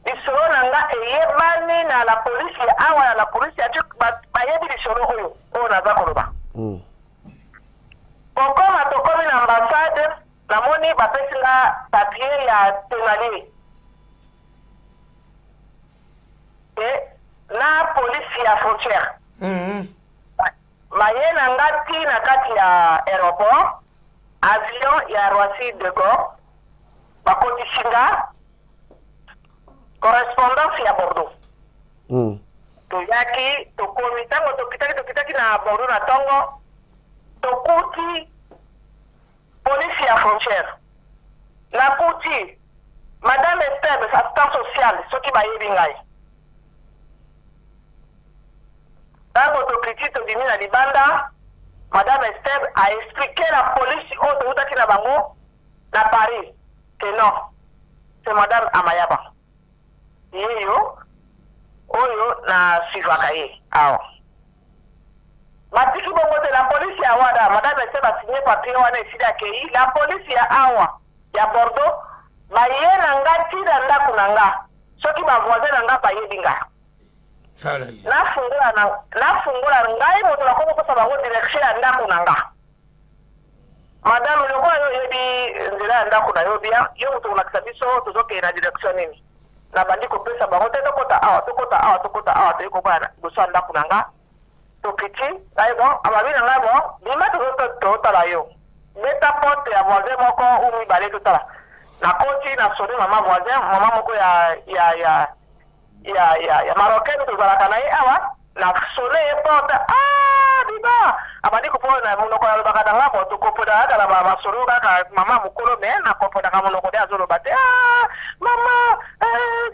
lisolo na nga eyebani na la polisi ya awa na la polisi ya bayebi lisolo oyo naza koloba kokoma tokomi na ambassade namoni bapesi nga papier ya tenalier na polisi ya frontière maye na ngati na kati ya aéroport avion ya Roissy de Gaulle bakotisinga correspondance ya Bordeaux toyaki tokomi ntango tokitaki na Bordeaux na ntongo tokuti polisi ya frontière nakuti madame Estebe assistante sociale soki bayebi ngai tango tokiti todimi na libanda madame Estebe a expliqué la police oyo tokutaki na bango na Paris que non c'est madame Amayaba yeyo oyo na suivaka ye awa batiki bongo te la police ya wada madame Estebe asigné papier wana esili akei la police ya awa ya Bordeaux baye na nga tina ndako na nga soki bavoisin na nga bayebi nga nafungula ngai moto nakomi kosa bango direction ya ndako na nga madame lokola yo oyebi nzela ya ndako na yo bia yo moto kolakisa biso tozokee na direction nini nabandi kopesa bango te tokota awa toyi kokola liboso ya ndako na nga tokiti ngai bon amabi na ngai bon bima totala yo beta porte ya voisin moko ou mibale totala nakoti na soni mama voisin mama moko ya marocaine tozalaka na ye awa na sone ye porte biba abandi kopona monoko alobaka na nga moto kopona kaka na basolo kaka mama mokolo me na kopona ka monoko de azoloba te mama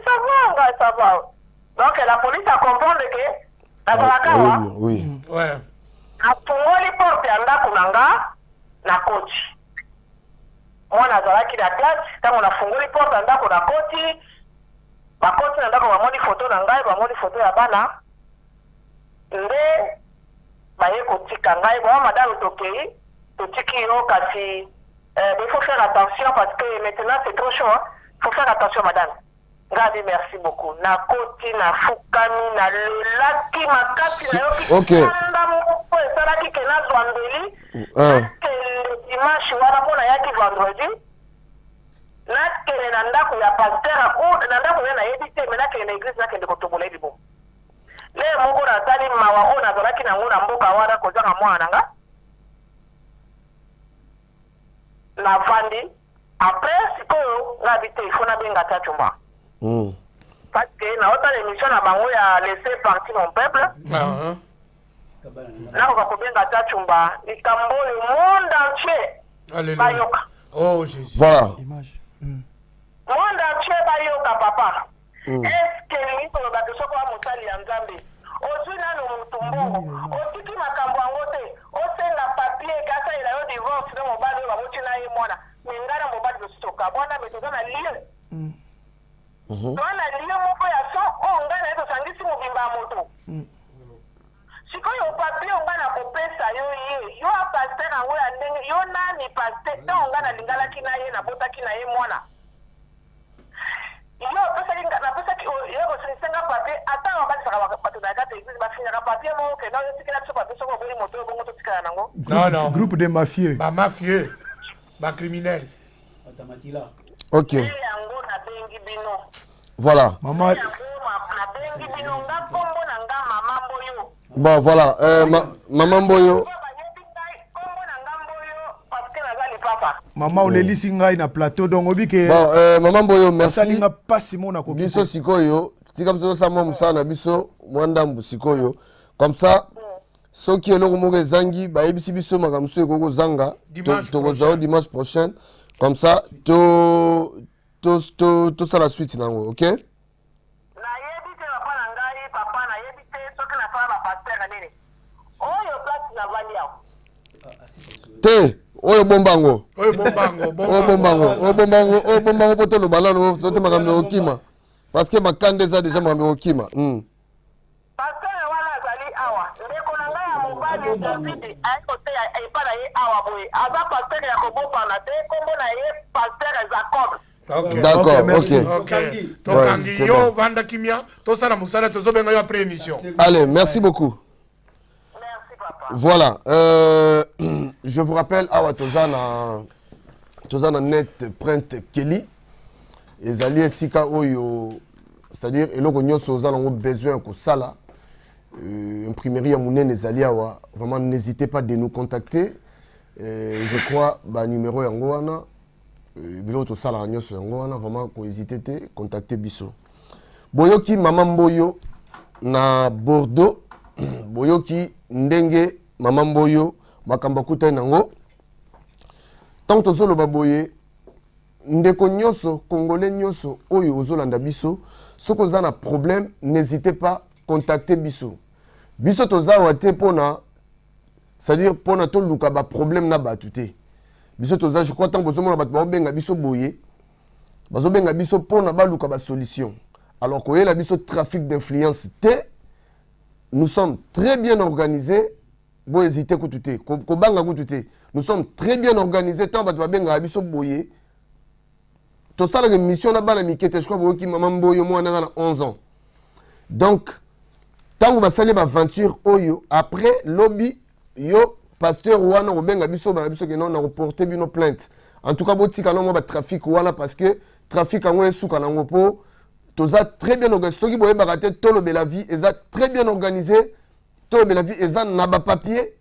sava nga savoir. Donc la police a compris que oui. Ouais. afungoli porte ya ndako na nga na koti. Mwana azalaki na classe, ntango nafungoli porte ya ndako na koti, bakoti na ndako bamoni foto na ngai, bamoni foto ya bana, nde baye kotika ngai, bon madame tokei, totiki yo kasi, il faut faire attention parce que maintenant c'est trop chaud, hein. Il faut faire attention madame. Ngabi, merci beaucoup. Na koti, na fukami, na lelaki, makati, na yoki. Ok. Kanda moko, esalaki ke na zwandeli. Dimanche, wana mona yaki vendredi. Nakele na ndako ya pasteur, na ndako ya na yebite, mena kele na église, nakele kotobola libo. Le moko na tali mawa, o na zalaki na nguna mboka wana, kozanga mwana nanga. Na vandi. Après, sikoyo, ngabite, il faut na benga tachumba. Parce que na autant l'émission na bango ya laisser partir mon peuple. Là on va kobenga tachumba, likambo le monde entier. Alléluia. Oh Jésus. Voilà. Image. Monde entier bayoka papa. Est-ce que ni ko ba ke soko mosali ya Nzambe? Ozwi nano mutumbongo. Otiki makambo yango te. Osenga papier kasa ila yo divorce na mobali ba motina ye mwana. Ngara mobali bosoka. Bwana betoza na lieu. Wana liyo moko ya so onga na eto sangisi mobimba moto. Sikoyo papier onga na kopesa yo ye. Yo a pasteur ango ya ndenge yo nani pasteur to onga na lingala kina ye na botaki na ye mwana. Yo pesa linga na pesa ki yo ko senga papier ata wa bati saka bato na kata existe ba finya papier mo ke na yo tikina so papier so ko boli moto bongo to tikana nango. Non. Groupe de mafieux. Ba mafieux. Ba criminel. Automatique. Ok. Yango na bengi bino. Voilà. Maman. Bon, voilà. Maman Boyo. Maman olelisi ngai na plateau donc obi ke. Bon, Maman Boyo, merci. Salinga pasi mona ko. Biso sikoyo. Tika mso sama musana biso mwandambu sikoyo. Comme ça, soki eloko moko ezangi ba yebisi biso makamso ekoko zanga. Tokozao dimanche prochain. Comme ça, tout ça la suite nango, ok? Te, oyo bombango. Oyo bombango. Oyo bombango poto lo balano sote makambo okima. Parce que makande za déjà makambo okima. Pasteur wana zali awa. Ndeko na ngai ya mobali David aikote ya epana ye awa boye. Aza pasteur ya kobopa na te kombo na ye pasteur Jacob. Okay. D'accord, Ok. Ouais, Yo vanda kimia, to sala musala to zobenga yo après émission. Allez, merci beaucoup. Merci papa. Voilà, je vous rappelle, awa tozana net print Kelly. Ezali esika oyo, c'est-à-dire eloko nyonso ozala ngo besoin ko sala. Imprimerie ya munene ezali awa, vraiment n'hésitez pas de nous contacter. Je crois ba numéro yango wana. Bilo to sala nyonso yango wana vraiment ko hésiter te contacter biso. Boyoki Maman Boyo na Bordeaux. Boyoki ndenge Maman Boyo makamba kuta nango. Tant tozolo baboye ndeko nyonso congolais nyonso oyo ozolanda biso soko za na problème n'hésitez pas contacter biso. Biso toza wate pona c'est-à-dire pona to luka ba problème na batute. Biso toza je crois tant bozomona bat ba benga biso boye. Bazo benga biso pona ba luka ba solution. Alors que la biso trafic d'influence te nous sommes très bien organisés. Bo hésiter kutute ko banga kutute. Nous sommes très bien organisés tant bat ba benga biso boye. To sala que mission na bana mikete je crois boki Maman Boyo moi na 11 ans. Donc tant que va saler ba aventure oyo après lobby yo pasteur wana obenga biso bana biso ke non na reporter bino plainte. En tout cas botika no mo ba trafic wana parce que trafic ango esuka nango po toza très bien organisé soki boye baraté tolo bela vie eza très bien organisé tolo bela vie eza na ba papier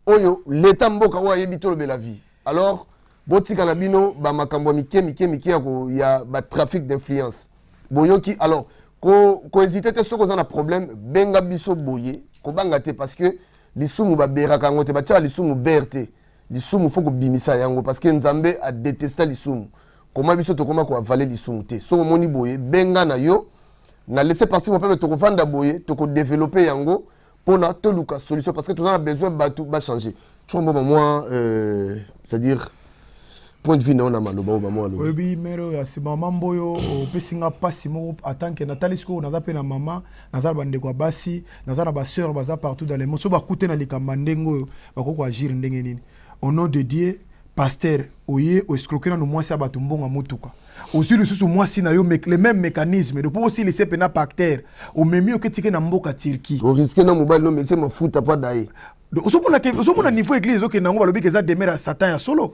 oyo l'état mboka wa yebi tolo bela vie. Alors botika na bino ba makambo mike ya ba trafic d'influence. Boyoki alors ko hésiter te soko za na problème benga biso boye ko banga te parce que lisumu ba beraka ngote ba tia lisumu berte lisumu faut ko bimisa yango parce que Nzambe a détesté lisumu comment biso to koma ko avaler lisumu te so moni boye benga na yo na laisser partir mon peuple to vanda boye to développer yango pour na to luka solution parce que tout a besoin ba changer. Tu vois moi c'est-à-dire point de vue na on a maloba ba moi oui bi mero ya si maman boyo opesinga pasi mo atanke natali siko na zape na mama nazala bande kwa basi nazala ba sœur baza partout dans les mondes so ba kute na likamba ndengo bakoko agir ndenge nini au nom de Dieu pasteur oye o escroquer na moi sa bato mbonga motuka aussi le sous moi si na yo les mêmes mécanismes de pour aussi laisser pena pacteur au même que tike na mboka Turquie au risque na mobile no mais c'est ma foot pas d'ailleurs au niveau église OK na ngo balobi que ça demeure Satan ya solo.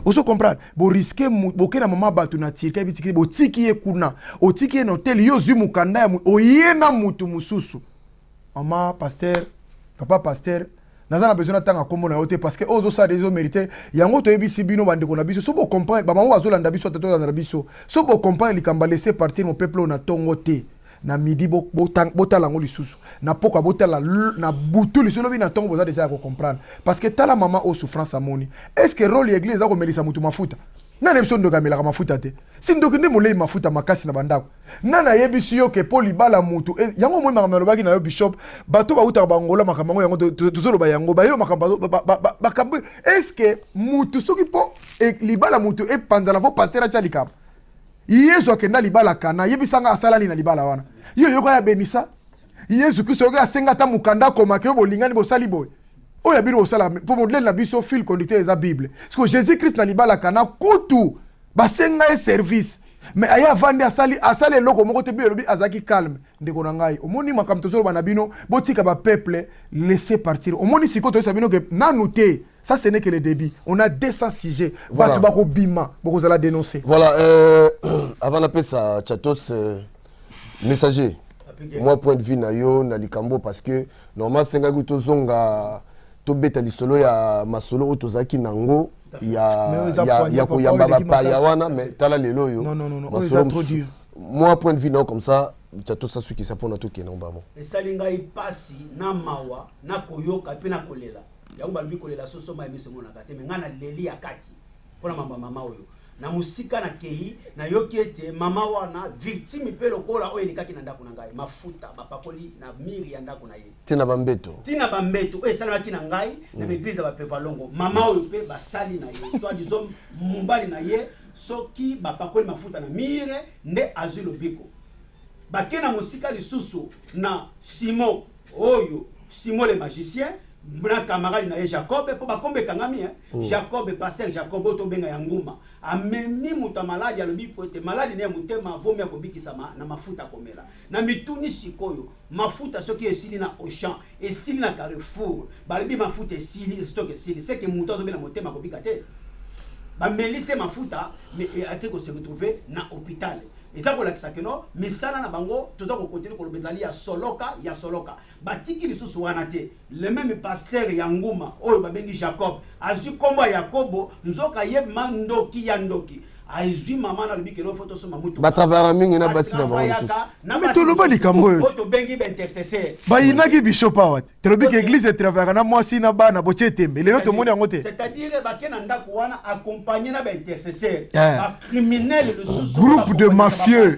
Oso comprendre bo risquer boke na mama batu na tirika bitiki bo tiki ye kuna o tiki en hotel yo zu mukanda ya oyena mutu mususu mama pasteur papa pasteur nazana besoin tanga kombo na yote parce que ozo sa des mérité yango to yebisi bino bande ko na biso so bo comprendre ba mama azolanda biso tato na biso so bo comprendre likamba laisser partir mon peuple na tongo te na midi botala ngo lisusu na poka botala na butu lisusu lobi na tongo boza déjà ko comprendre parce que tala mama au souffrance amoni est-ce que rôle l'église a ko melisa mutu mafuta na nemso ndo kamela mafuta te si ndo kende molei mafuta makasi na bandako na na yebisi yo ke poli bala mutu yango mo makamelo lobaki na yo bishop bato ba uta bangola makamelo yango tozolo ba yango ba yo makamelo ba est-ce que mutu soki po libala mutu e panzala vo pasteur acha likaba Yesu akenda libala kana yebisanga asalani na libala wana yo yoko ya benisa Yesu Kristo yoko asenga ta mukanda koma ke bolingani bosali boy oya bino bosala pour modeler la biso fil conducteur eza Bible parce que Jésus Christ na libala kana kutu basenga e service mais aya vandi asali loko moko te biolobi azaki calme ndeko na ngai omoni makamto zolo bana bino botika ba peuple laisser partir omoni siko to sabino ke nanu te. Ça, ce n'est que le débit. On a 200 sujets. Voilà. Vous allez dénoncer. Voilà. Avant d'appeler ça, Chatos, messager. Moi, point de vue, nayo, nalikambo, parce que normalement, c'est un gars qui zonga, to beta li solo ya masolo otozaki nango. Il y a koyamba pa yawana, mais tala lelo yo. Non, c'est trop dur. Moi, point de vue, non, comme ça. Chatos, ça, ce qui s'appelle tout qui est non, bah bon. Et ça, l'ingay passi, na mawa, na koyoka, pe na kolela. Yango balbi kolela soso ma emise mona kate me ngana leli ya kati pona mama oyo na musika na kei na yoki ete mama wana victime pe lokola oyo likaki na ndako na ngai mafuta bapakoli na miri ya ndako na ye tina bambeto oyo sala baki na ngai na église ba pevalongo mama oyo pe basali na ye soit disons mumbali na ye soki bapakoli mafuta na mire nde azilo biko bakena musika lisusu na Simon le magicien Muna camarade na Jacob pour ba kombe kangami Jacob pasteur Jacob to benga ya nguma amemi muta maladi alobi pote maladi ne mutema vomi akobikisa na mafuta komela na mituni sikoyo mafuta soki esili na Auchan esili na Carrefour balibi mafuta esili stock esili c'est que muta zo bena mutema akobika te ba melise mafuta mais ateko se retrouver na hôpital. Et ça, c'est que non, mais ça, na bango, tout ça, on continue pour le bezali ya soloka. Batiki li sous wanate, le même pasteur Yangouma, oh, babengi Jacob, azu komba Yakobo, nzoka yeb mandoki yandoki. Aizui maman na lubi que non photo sur mamutu. Batavara mingi na basi na bango. Mais tout le monde est comme moi. Photo bengi intercesseur. Ba inaki bishop awat. Telobi que église travaille na moi si na ba na boche tembe. Les autres monde yangote. C'est-à-dire ba kena ndako wana accompagné na ba intercesseur. Ba criminel le sous groupe de mafieux.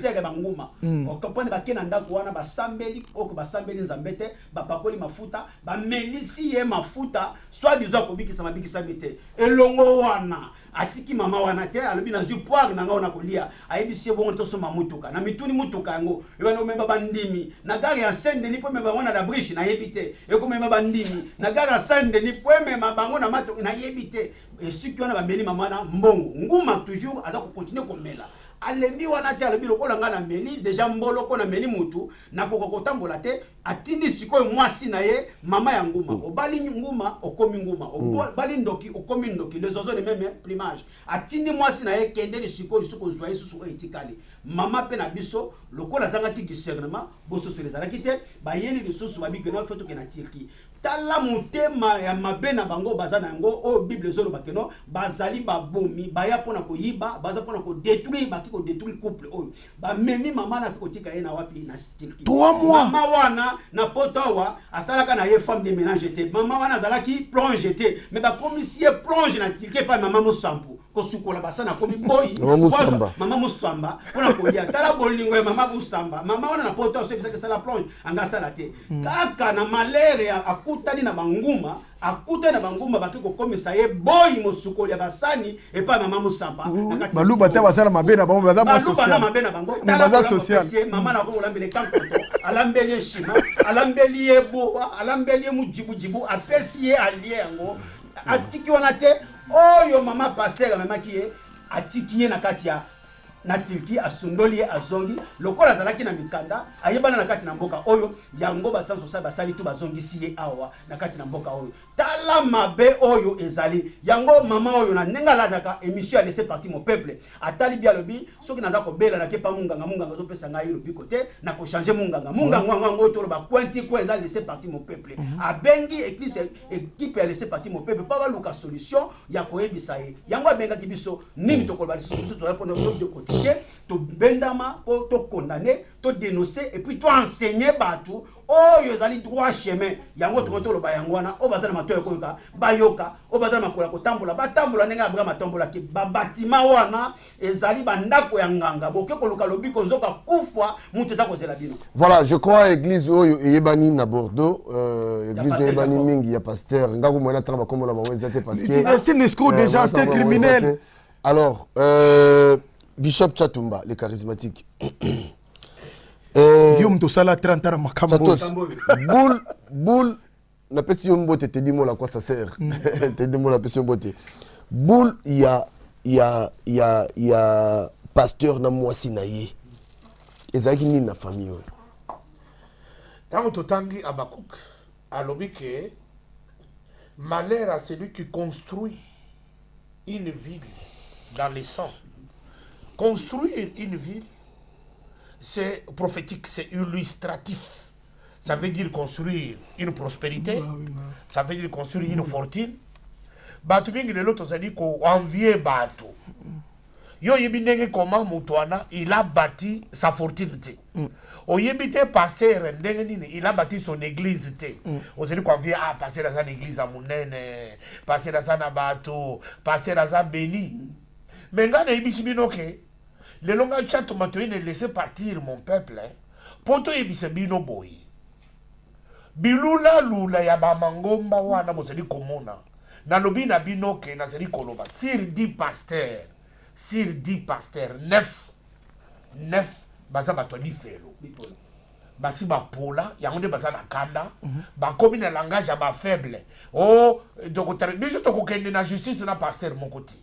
On comprend ba kena ndako wana ba sambeli oko ba sambeli nzambete ba pakoli mafuta ba melisi ye mafuta soit disant ko bikisa mabikisa bete. Elongo wana atiki mama wana te alobi na zu poire na ngona kolia ayebisi bongo to soma mutuka na mituni mutuka yango ebano memba bandimi na gari ya Saint-Denis po memba wana la briche na yebite eko memba bandimi na gari ya Saint-Denis po memba bango na mato na yebite et ceux qui ont ba meli mama na mbongo nguma toujours aza ko continuer komela alembi wana te alobi lokola nga na meli déjà mboloko na meli mutu na kokotambola te atindi sikoyo mwasi na ye mama ya nguma obali nguma okomi nguma obali ndoki okomi ndoki les oiseaux de même plumage atindi mwasi na ye kende le sikoyo lisuko joyeux susu etikali mama pe na biso lokola zangaki discernement boso sur les alakite bayeli lisusu babiki na foto ke na Turquie tala mutema ya mabena bango bazana yango o Bible zolo bakeno bazali babomi baya pona koyiba baza pona ko détruire baki ko détruire couple oyo ba memi mama na kotika ye na wapi na Turquie 3 mois mama wana na potawa asalaka na ye femme de ménage te mama wana zalaki plonge te mais ba commissaire plonge na Turquie pa mama mosampu kosukola basana komi boy Maman Moussamba on a kolia tala bolingo Maman Moussamba maman on a poto so que ça la plonge anga salate kaka na malere akutani na banguma akutani na banguma bakiko komisa ye boy mosukoli ya basani et pas Maman Moussamba baluba ta basana mabena bango baza social baluba na mabena bango baza social maman na ko lambele kankoto alambeli shima alambeli eboa alambeli mujibu apesi ye alie yango atiki wana te oyo mama passer mama kiye atiki ye na kati ya na tilki asundoli azongi lokola zalaki na mikanda ayebana na kati na mboka oyo yango basanso sa basali tu bazongi siye awa na kati na mboka oyo tala mabe oyo ezali yango mama oyo na nenga la daka émission a laissé partir mon peuple atali bia lobi soki naza ko bela na ke pa munganga zo pesa ngai lobi côté na ko changer munganga ngo to ba kwenti ko ezali laissé partir mon peuple abengi église équipe a laissé partir mon peuple pas ba luka solution ya ko ebisa ye yango abenga kibiso nini to ko ba solution to répondre de côté to bendama pour to condamner to dénoncer et puis to enseigner batou oyo ezali droit chemin yango to moto lo ba yangwana o bazana matoyo koyoka bayoka o bazana makola ko tambola nenga abra matambola ki ba bâtiment wana ezali bandako ya nganga boke ko luka lobi konzoka kufwa mutu za kozela bino. Voilà, je crois église oyo eyebani na Bordeaux église eyebani mingi ya pasteur ngako mwana tanga kombo la bango ezate parce que c'est nesco déjà c'est criminel. Alors Bishop Chatumba, les charismatiques. Yom to sala 30 ans makambo. Boule, na pesi yombo te dis moi la quoi ça sert. Te dis moi la pesi yombo te. Boule il y a pasteur na mwasi na ye. Ezaki ni na famille. Tant totangi Abakouk alobi que malheur à celui qui construit une ville dans les sangs. Construire une ville, c'est prophétique, c'est illustratif. Ça veut dire construire une prospérité, ça veut dire construire une fortune. Batu mingi de l'autre, ça dit qu'on envie Batu. Yo yebinenge comment Moutouana, il a bâti sa fortune. Au yebite pasteur, il a bâti son église. On se dit qu'on vient à passer dans une église à Mounene, passer dans un Batu, passer dans un béni. Mais quand on a dit le longa chat matoine laisser partir mon peuple poto ebisa bino boy bilula lula ya ba mangomba wana bozali komona na lobi na bino ke na zali koloba sur 10 pasteurs 9 baza bato lifelo basi ba pola yango nde baza na kanda ba komi na langage ya ba faible oh donc biso to kokende na justice na pasteur mon côté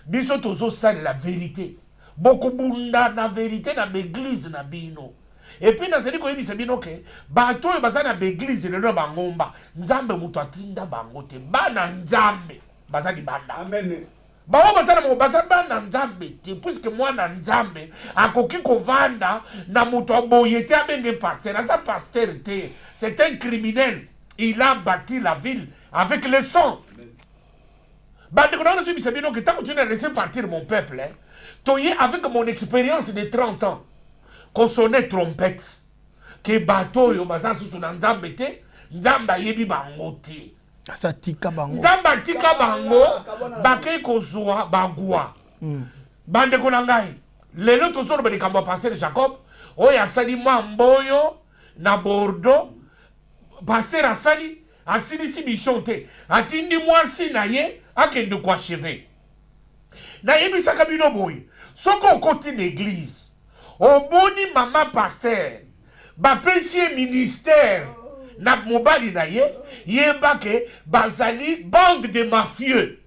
biso tozo sala la vérité beaucoup bunda na vérité na l'église na bino et puis na zeli ko yebisa bino ke bato oyo baza na l'église lelo na bangomba nzambe mutu atinda bango te bana nzambe baza libanda amen bao baza na mo baza bana nzambe te puisque mwana nzambe akoki kovanda na mutu aboye te abenge pasteur aza pasteur te c'est un criminel il a bâti la ville avec le sang. Je suis bien que tant que tu as laissé partir mon peuple, avec mon expérience de 30 ans, qu'on sonnait trompette, que bateau yo baza sous nzambe te, nzamba yebi bango te. Ça tika bango. Nzamba tika bango, bakay kozwa bagwa. Bande konangai. Lelo to solo be kambo passer Jacob, oya sali mamboyo na Bordeaux, passer asali, asili si bichonte, atindi mwasi na ye. Akende kwa cheve na yebisaka bino boy soko okoti l'église oboni mama pasteur bapesi ministère na mobali na ye yebake bazali bande de mafieux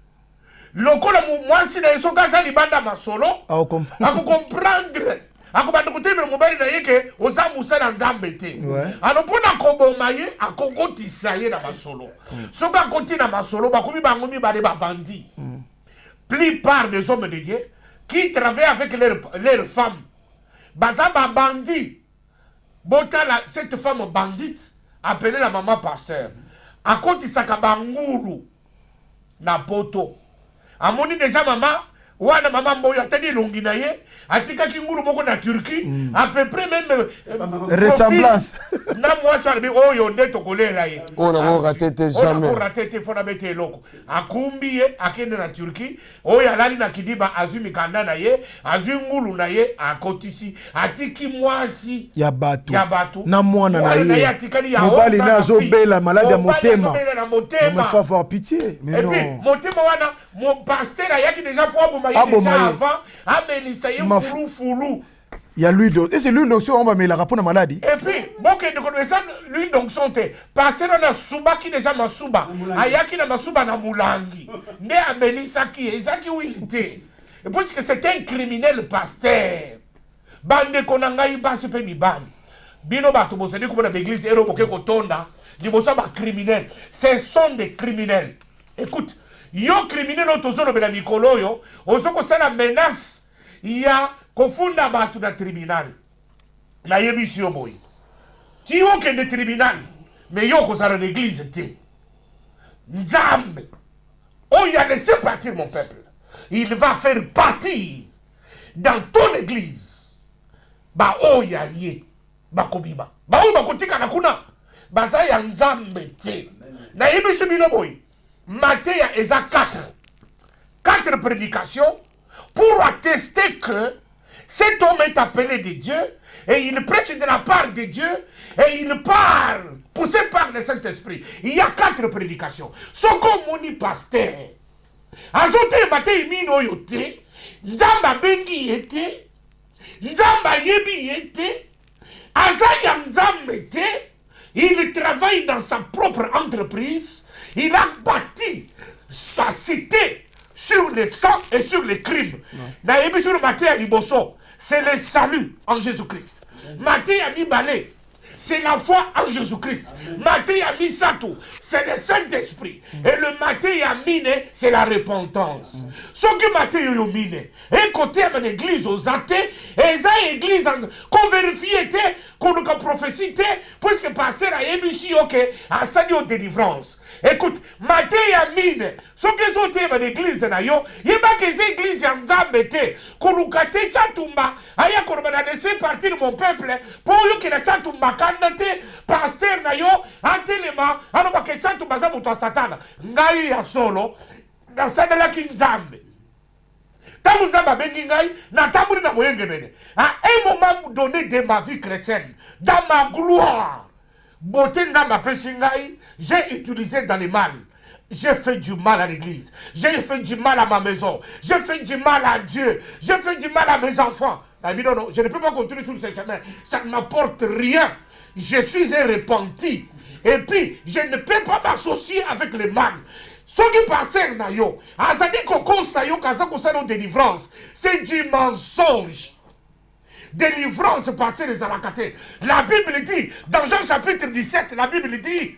lokola mwasi na ye soki aza libanda masolo akocomprendre akobanda kotelemela mobali na ye ke oza mosala nzambe te alors mpona koboma ye akokotisa ye na masolo soki akoti na masolo bakomi bango mibale babandi plupart des hommes de Dieu qui travaillent avec leurs femmes baza babandi botala cette femme bandite appelée la maman pasteur akotisaka banguru na poto amoni déjà mama wana mama mboyo atali longi na ye atikaki ngulu moko na Turquie à peu près même ressemblance na mwasi alobi oyo nde tokolela ye oyo nango raté te jamais oyo raté te fona bete eloko akumbi ye akende na Turquie oyo alali na kidiba azwi mikanda na ye azwi ngulu na ye akotisi atiki mwasi ya bato na mwana na ye atikali ya mobali na azobela malade ya motema mais faut avoir pitié mais non et puis motema wana mon pasteur ayaki déjà pour aboma ye déjà avant amelisa ye fulu il y a l'huile d'onction. Et c'est l'huile d'onction, on va mettre la rapport à maladie. Et puis, bon, que de connaissance, l'huile d'onction, parce que na suba qui déjà ma suba, ayaki na masuba na mulangi, ne amelisa qui, ezaki où il était. Et puis que c'était un criminel pasteur. Bande konangai basi pe mibam. Bino bato bosedi comme na l'église ero boke kotonda, ni bosa ba criminel. Ce sont des criminels. Écoute, yo criminel otozolo bela mikolo yo, ozoko sala menace, ya kofunda batu na tribunal na yebisi yo boy ti okende tribunal mais yo kozala na église te nzambe oyo a laissé partir mon peuple il va faire partir dans ton église ba oyo ye bakobima ba oyo bakotikana kuna baza ya nzambe te na yebisi bino boy Matthieu eza 4 prédications pour attester que cet homme est appelé de Dieu et il prêche de la part de Dieu et il parle, poussé par le Saint-Esprit. Il y a 4 prédications. Ce qu'on moni pasteur, azote Matthieu mino yote, nzamba bengi yete, nzamba yebi yete, azaya nzambe te, il travaille dans sa propre entreprise, il a bâti sa cité sur les sang et sur les crimes. Naïbi sur Matthieu Liboso, c'est le salut en Jésus-Christ. Matthieu Mibale, c'est la foi en Jésus-Christ. Matthieu Misato, c'est le Saint-Esprit. Et le Matthieu Mine, c'est la repentance. Ce que Matthieu Mine, et côté à l'église aux athées, et ça église qu'on vérifie, qu'on a prophétie, puisque pasteur a émissi, ok, à sa délivrance. Écoute, Matthieu Mine, ce que sont dans l'église, il y a des églises en Zambete, qu'on nous gâte Tchatumba, aya qu'on m'a laissé partir mon peuple, pour que la Tchatumba, kandate, pasteur Nayo, Antelema, alors que Tchatumba Zamuto Satana, Ngai ya solo, dans sa de la Kinzambe. Tangu Nzamba bengi ngai, na tamburi na moyenge bene. À un moment donné de ma vie chrétienne, dans ma gloire, Beauté Nzamba Pesingai, j'ai utilisé dans le mal. J'ai fait du mal à l'église. J'ai fait du mal à ma maison. J'ai fait du mal à Dieu. J'ai fait du mal à mes enfants. Non, non, je ne peux pas continuer sur ce chemin. Ça ne m'apporte rien. Je suis un repenti. Et puis, je ne peux pas m'associer avec le mal. Ce qui passe, Nayo, Azadi Koko Sayo Kazako Sano délivrance, c'est du mensonge. Délivrance passée les alakatés. La Bible dit, dans Jean chapitre 17, la Bible dit,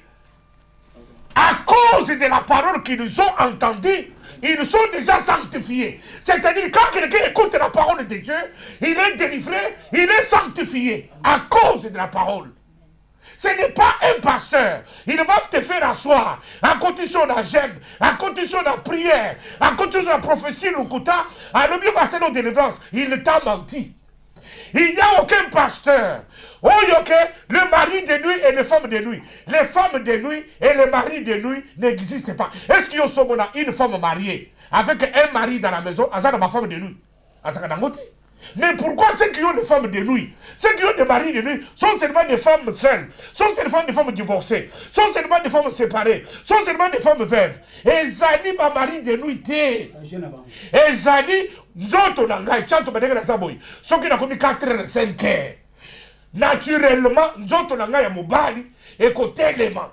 à cause de la parole qu'ils ont entendue, ils sont déjà sanctifiés. C'est-à-dire, quand quelqu'un écoute la parole de Dieu, il est délivré, il est sanctifié à cause de la parole. Ce n'est pas un pasteur. Il va te faire asseoir à condition de la gêne, à condition de la prière, à condition de la prophétie, l'Ukuta, à l'objet de la délivrance. Il t'a menti. Il n'y a aucun pasteur. Oh, ok, le mari de nuit et les femmes de nuit. Les femmes de nuit et les maris de nuit n'existent pas. Est-ce qu'il y a une femme mariée avec un mari dans la maison, à ma femme de nuit? Mais pourquoi ceux qui ont des femmes de nuit, ceux qui ont des maris de nuit, sont seulement des femmes seules, sont seulement des femmes divorcées, sont seulement des femmes séparées, sont seulement des femmes veuves. Et Zali, ma mari de nuit, et Zali, Nzoto Nangai, Chanto Badega Zaboy, ceux qui n'ont commis 4 h 5 heures. Naturellement, Nzoto Nangai à Mobali, et côté élément.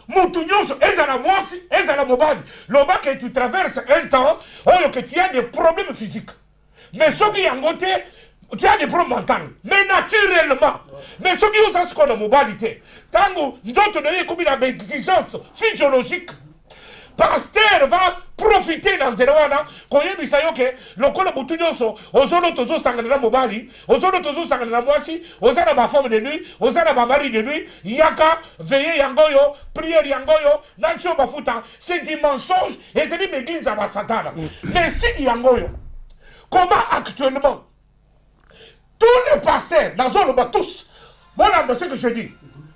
Moutounyoso, Ezala Mwasi, Ezala Mobali. L'oba que tu traverses un temps, ou que tu as des problèmes physiques. Mais ceux qui ont goûté, tu as des problèmes mentaux. Mais naturellement. Mais ceux qui ont ce qu'on a mobilité. Tant que nous avons donné comme une exigence physiologique. pasteur va profiter dans nzela wana koyebisa yo ke lokola butu nyonso ozolo tozosangana na mobali ozolo tozosangana na mwasi oza na bafemme de nuit oza na bamari de nuit yaka veye yango yo priere yango yo na tio bafuta c'est du mensonge ezali l'église ya basatana mais si yango yo comment actuellement tous les pasteurs nazoloba tous voilà ce que je dis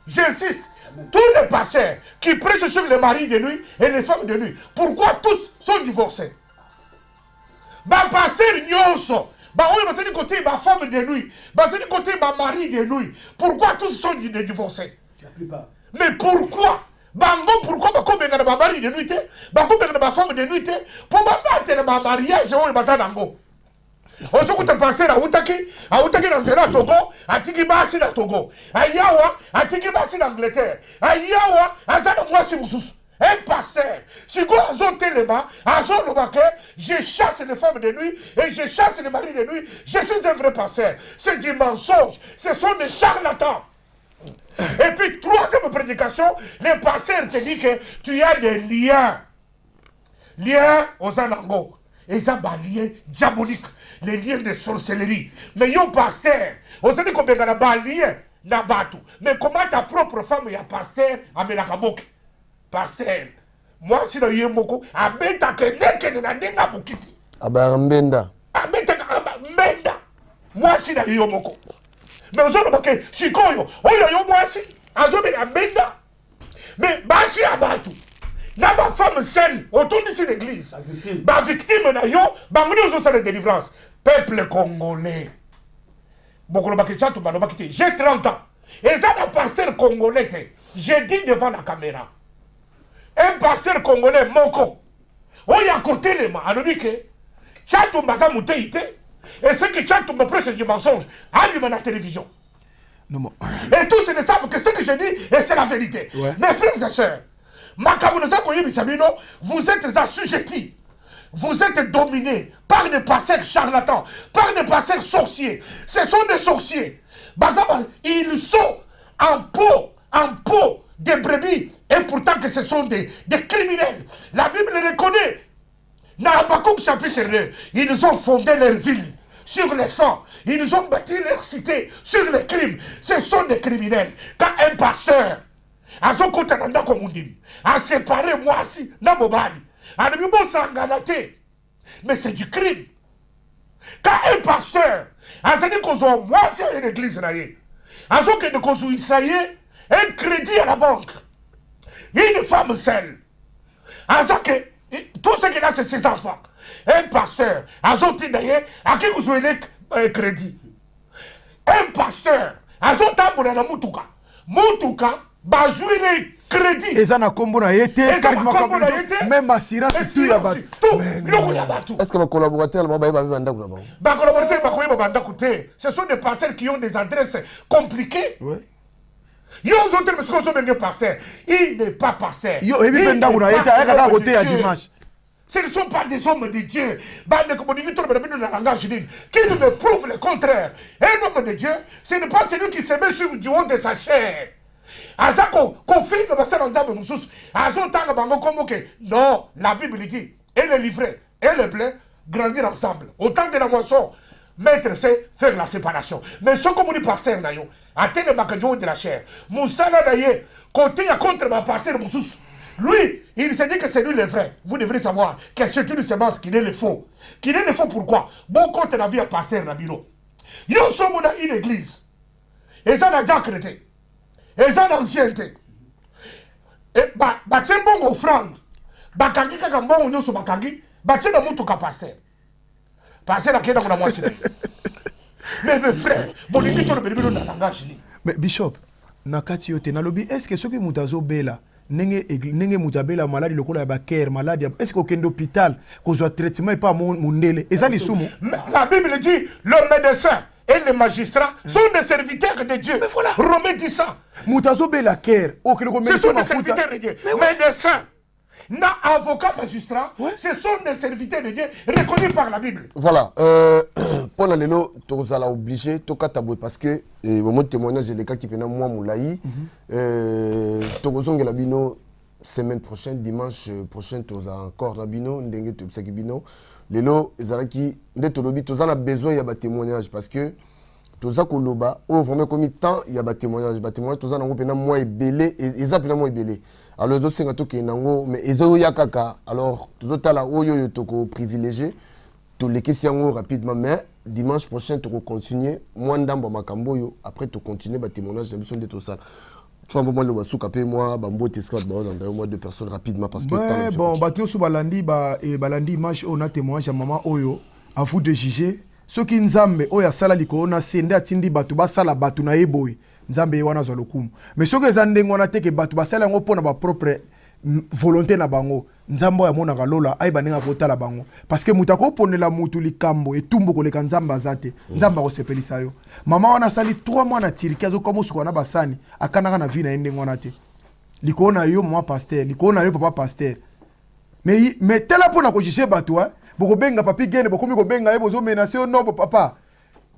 j'insiste. Tous les pasteurs qui prêchent sur les maris de nuit et les femmes de nuit, pourquoi tous sont divorcés? Bah, pasteur nyonso, bah, oui, bah, c'est du côté, bah, femme de nuit, bah, c'est du côté, bah, mari de nuit. Pourquoi tous sont divorcés? La plupart. Mais pourquoi? Bango, pourquoi, bah, comme il y a des maris de nuit, bah, comme il y a des femmes de nuit, pour mettre bah, mariage, oui, bah, ça, dango. Ozokuta passer à Outaki dans Zera Togo, à Tiki Bassi na Togo, à Yawa, à Tiki Bassi d'Angleterre, à Yawa, à Zana Mwasi Moussous. Un pasteur, si vous avez les mains, à Zone je chasse les femmes de nuit et je chasse les maris de nuit, je suis un vrai pasteur. C'est du mensonge, ce sont des charlatans. Et puis, troisième prédication, le pasteur te dit que tu as des liens. Liens aux Anango. Et ça, des liens diaboliques. Les liens de sorcellerie. Mais yo pasteur, on sait combien de liens na batu. Mais comment ta propre femme y a pasteur à Melakabok? Pasteur, moi si le yemoko, a beta que neke na ndenga bukiti. Abambenda. A beta mbenda. Moi si le yemoko. Mais on sait que si koyo, oyo yo moi si, azo be mbenda. Mais basi abatu. Na ba femme saine autour de l'église. Ba victime na yo, ba muni ozo sa de délivrance. Peuple congolais. J'ai 30 ans. Et ça, un pasteur congolais, j'ai dit devant la caméra. Un pasteur congolais, Moko. Oh, il y a côté les mains. Alors, dit que Tchatou Maza Mouteïte. Et ce que Tchatou me presse du mensonge, allume la télévision. Non, et tous ils savent que ce que je dis, et c'est la vérité. Ouais. Mes frères et sœurs, vous êtes assujettis. Vous êtes dominés par des pasteurs charlatans, par des pasteurs sorciers. Ce sont des sorciers. Ils sont en peau des brebis. Et pourtant que ce sont des criminels. La Bible les reconnaît. Dans Habakkuk chapitre 2, ils ont fondé leur ville sur le sang. Ils ont bâti leur cité sur les crimes. Ce sont des criminels. Quand un pasteur a séparé moi aussi, mais c'est du crime. Quand un pasteur a dit qu'on a moi c'est une église, a dit un crédit à la banque, une femme seule, a dit que tout ce qu'il a c'est ses enfants. Un pasteur a dit d'ailleurs à qui vous avez un crédit. Un pasteur a dit Moutuka, bazouine crédit. Et ça n'a pas été, même assurance, c'est tout. Est-ce que vos collaborateurs ce sont des pasteurs qui ont des adresses compliquées. Oui. Il n'est pas pasteur. Ce ne sont pas des hommes de Dieu qui me prouvent le contraire. Un homme de Dieu, ce n'est pas celui qui se met sur du haut de sa chair. Non, la Bible dit, et le livret, et le blé, grandir ensemble. Au temps de la moisson, maître, c'est faire la séparation. Mais ce que vous dites, pasteur, atteindre ma de la chair. Moussala d'ailleurs, côté contre ma pasteur Moussous. Lui, il s'est dit que c'est lui le vrai. Vous devrez savoir que c'est une semence qu'il est le faux. Qu'il est le faux pourquoi? Bon, quand la vie à pasteur Nabilo. Nous sommes une église. Et ça n'a déjà créé. Et ça l'ancienneté. Et batien bon offrande. Bakangi kakambon nyo so bakangi. Batien na mutu ka pasteur. Pasteur akenda kuna moitié. Mais mes frères, bon il dit to le bébé na langage ni. Mais Bishop, nakati yote nalobi est-ce que ce que mutazo bela nenge mutabela malade lokola ba cœur malade est-ce qu'au kendo hôpital qu'on soit traitement et pas mundele et ça les sumo. La Bible dit le médecin et les magistrats sont des serviteurs de Dieu. Mais voilà. Romains dit ça. Mutazo bela cœur au que ce sont des serviteurs de Dieu. Médecins, avocats, magistrats, ce sont des serviteurs de Dieu reconnus par la Bible. Voilà. Pour la Lelo, tu es obligé de te parce que mon témoignage est le cas qui est moi moulaï. Tu es la bino semaine prochaine, dimanche prochain, tu as encore Rabino, Ndenge Tobisakibino. Lelo, Ezalaki, Ndetolobi, tu as besoin de témoignage parce que tu as Koloba, oh vraiment comme temps, il y a des témoignages. Des témoignages, tu as un moins ébélé, et ils appellent moins ébélé. Alors, les autres, c'est un truc qui est nango, mais ils ont yakaka. Alors, tu as là, oh yo, tu as privilégié, tu as les questions rapidement, mais dimanche prochain, tu vas continuer. Moi, ndambo makamboyo, après, tu continues des témoignages de l'émission de tout ça. Tu vois, moi, le wasou capé, moi, bambo, t'escroc, moi, deux personnes rapidement parce que. Ouais, bon, batno sous balandi, balandi, match, on a témoignage à maman Oyo, à vous de juger. Ceux qui nzambe, Oya sala liko, on a sende atindi batu, basala batu na eboy, nzambe wana zolokum. Mais ceux qui zande ngona teke batu, basala ngo pona ba propre volonté na bango, nzambo ya mona galola, ay banenga kota la bango. Parce que mutako pone la mutu likambo, et tumbo koleka nzamba zate, nzamba ko sepelisa yo. Mama wana sali 3 mois na tiriki, azo komo sukwana basani, akanaka na vie na ende ngona te. Liko na yo mama pasteur, liko na yo papa pasteur. Mais tela pona ko jije batu, boko benga papi gene, boko mi ko benga ebo zo menacer non papa.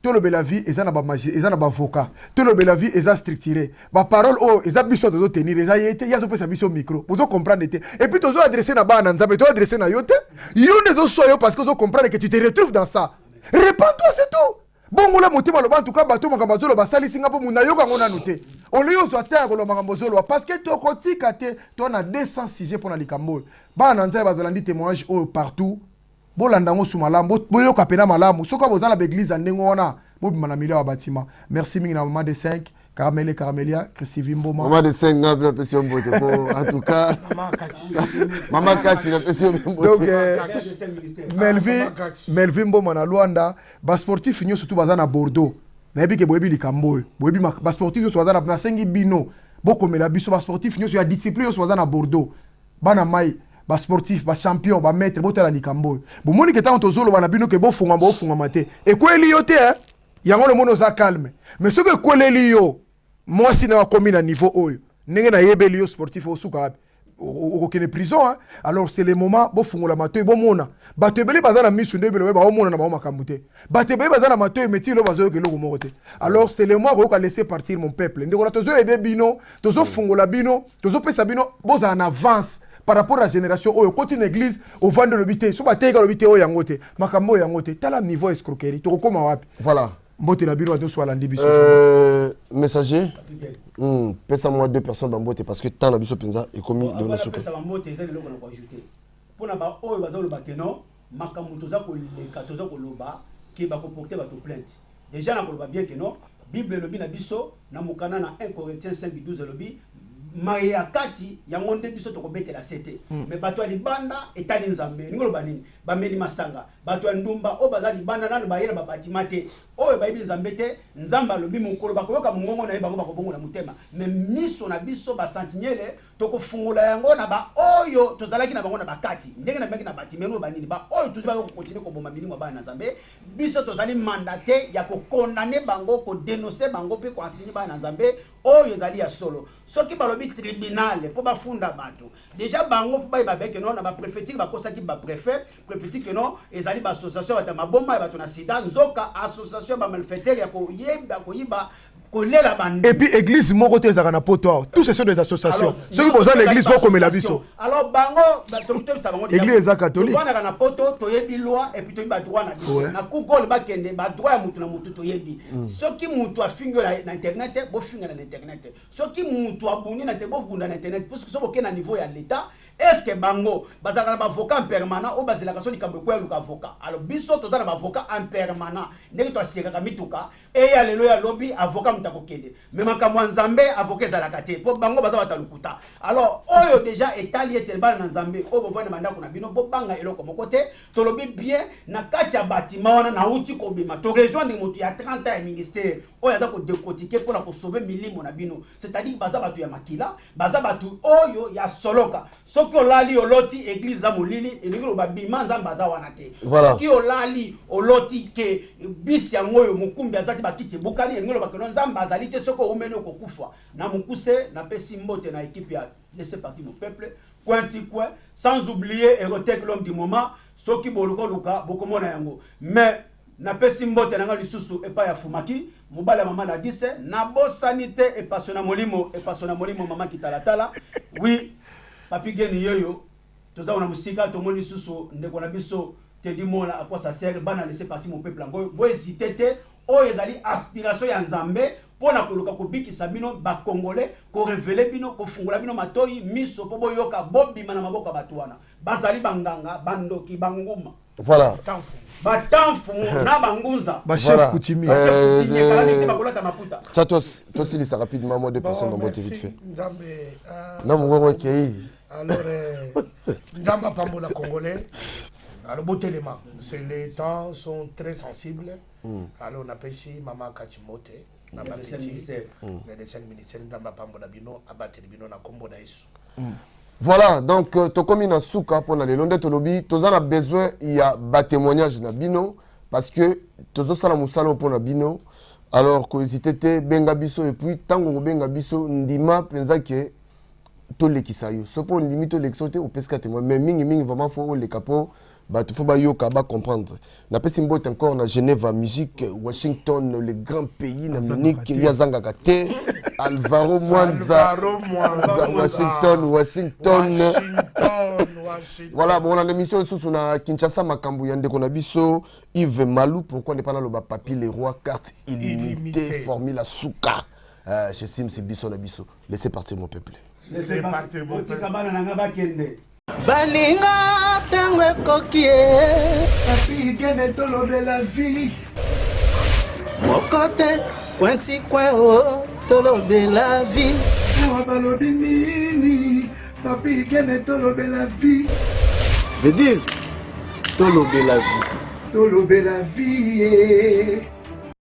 Tout le bel vie, ils en ont magie, ils en ont avocat. Tout le bel vie, ils ont structuré. Ma parole, oh, ils ont besoin de tenir, ils ont été, ils ont fait sa mission micro. Vous comprendre. Et puis, tu as adressé na bana, tu as adressé na yote. Yon ne soyo parce que tu comprends que tu te retrouves dans ça. Répands-toi, c'est tout. Bon, on l'a monté, en tout cas, bateau, Makambazolo, Basali, Singapour, Munayoka, on a noté. On lui a terre, on Makambazolo, parce que tu as côté, tu as 200 sujets pour la Kambo. Bana, tu as dit témoignage partout. Bolandango sous malamu, boyo kapena malamu. Soka boza la l'église andengo wana, bobima na milieu wa bâtiment. Merci mingi na maman de 5, Caramel Caramelia, Christy Mboma. Maman de 5 na bien pression bote en tout cas. Maman Kachi na pression bote. Donc Melvin Mboma na Luanda, ba sportif finyo surtout baza na Bordeaux. Na ebi ke boyebi likambo, boyebi ba sportif yo baza na sengi bino. Boko mela biso ba sportif finyo ya discipline yo baza na Bordeaux. Bana mai ba sportif, ba champion, ba maître, botala likambo. Bo moni ke ta ontozolo bana bino ke bo funga mate. E kweli yo te yango le mono za calme. Mais ce que kweli yo, moi si na komi na niveau oyo, ndenge na yebeli yo sportif o suka au prison alors c'est le moment bo fungola mate bo mona. Ba tebele bazana misu ndebele ba mona na ba makamute. Ba tebele bazana mate meti lo bazo ke lo mokote. Alors c'est le moment ko laisser partir mon peuple. Ndeko na tozo aider bino, tozo fungola bino, tozo pesa bino boza en avance. Par rapport à la génération, au côté de l'église, au vent de l'obité, sur la terre de l'obité, au yangote, makambo yangote, t'as la niveau escroquerie, tu recommandes wapi. Voilà. Mbote la bureau de soit l'andi biso. Messager. Pesa moi 2 personnes dans mbote parce que tant la biso penza et commis de la soupe. Pesa mbote, c'est le logo qu'on a ajouté. Pour na ba o bazo le bakeno, makambo toza ko leka toza ko loba qui ba ko porter ba to plainte. Déjà na ko ba bien que non, Bible lobi na biso na mukana na 1 Corinthiens 5:12 lobi. Maria kati yango nde biso tokobetela sete mais bato ya libanda etali nzambe ngolo banini bameli masanga bato ya ndumba o bazali libanda nano bayela babatima te oyo bayibi nzambe te nzamba lobi mokolo bakoyoka mongongo na ye bango bakobongola motema mais miso na biso basantinyele tokofungula yango na ba oyo tozalaki na bango na bakati ndenge na meki na batimelo banini ba oyo tuzi ba continue koboma milimo bana nzambe biso tozali mandate ya kokondane bango ko dénoncer bango pe ko enseigner bana nzambe oyo ezali ya solo soki balobi tribunal po bafunda bato déjà bango fo ba beke non na ba prophétique ba kosaki ba préfet prophétique non ezali ba association bata maboma bato na sida nzoka association ba malfaiteur ya ko yeba ko yiba. Et puis église moko te ezaka na poto tous ce sont des associations ceux qui besoin l'église pour comme la biso alors bango église eza catholique on na poto toyebi loi et puis toyebi droit na biso na kugol ba kende ba droit ya mutu na mutu toyebi soki mutu afingo na internet bo finga na internet soki mutu abuni na te bo bunda na internet parce que so boke na niveau ya l'état est-ce que bango bazaka na avocat en permanent ou bazela kaso likambo kwa luka avocat alors biso to na avocat en permanent ndenge to asika ka mituka et ya lelo ya lobby avocat mutakokende mais makambo nzambe avocat za la kate po bango baza batalukuta alors oyo déjà etali etelba na nzambe o bovana mandako na bino bo banga eloko mokote to lobi bien na kati ya bâtiment wana na uti ko bima to rejoindre mutu ya 30 ans ya ministère oyo aza ko décortiquer pour la ko sauver milimo na bino c'est-à-dire baza batu ya makila baza batu oyo ya soloka soki olali oloti église za molili elingelo babima nzamba baza wana te soki olali oloti ke bisi yango oyo mukumbi azati bakiti bukali elingelo bakeno nzamba azali te soko umene okukufa na mukuse na pesi mbote na équipe ya laisser partir mon peuple pointi coin sans oublier Erotech l'homme du moment soki boluko luka bokomona yango mais na pesi mbote nanga lisusu epa ya fumaki mobala mama la dise na bosanité et passiona molimo mama kitalatala oui. papi geni yoyo toza na musika to moni susu ndeko na biso te di mona à quoi ça sert bana laisser partir mon peuple ngo bo hésiter te o ezali aspiration ya nzambe pona koluka ko bikisa bino ba congolais ko révéler bino ko fungula bino matoyi miso po boyoka bobima na maboka batwana bazali banganga bandoki banguma voilà batanfu na bangunza ba chef coutumier Chatos aussi ça rapidement moi 2 personnes dans votre vite fait non mon gros OK alors Ndamba Pambola congolais alors botelema les temps sont très sensibles alors on appelle ici Maman Kachimote Maman Petit le dessin ministère Ndamba Pambola bino abateli bino na kombo na Yesu. Voilà, donc tokomi na souka pour na lelonde tolobi tozana besoin il y a ba témoignage na bino parce que tozo sala musala pour na bino alors ko hésité benga biso et puis tango ko benga biso ndima penza ke to lekisa yo so pour limite l'exoté au pesca témoin mais mingi vraiment faut le capo ba tu faut ba yo ka ba comprendre na pesi mbote encore na Genève musique Washington le grand pays na Munich yazanga kate Alvaro Mwanza Washington. Voilà, bon, on a l'émission sous na Kinshasa Makambu yande qu'on a biso Yves Malou pourquoi n'est pas dans le papier les rois carte illimitée formule à souka chez Sim c'est biso na biso laissez partir mon peuple. Laissez partir mon peuple. Balinga tengwe kokie papi gene tolo de la vie mokote kwensi kweo tolo de la vie wabalo binini papi gene tolo de la vie veut dire tolo de la vie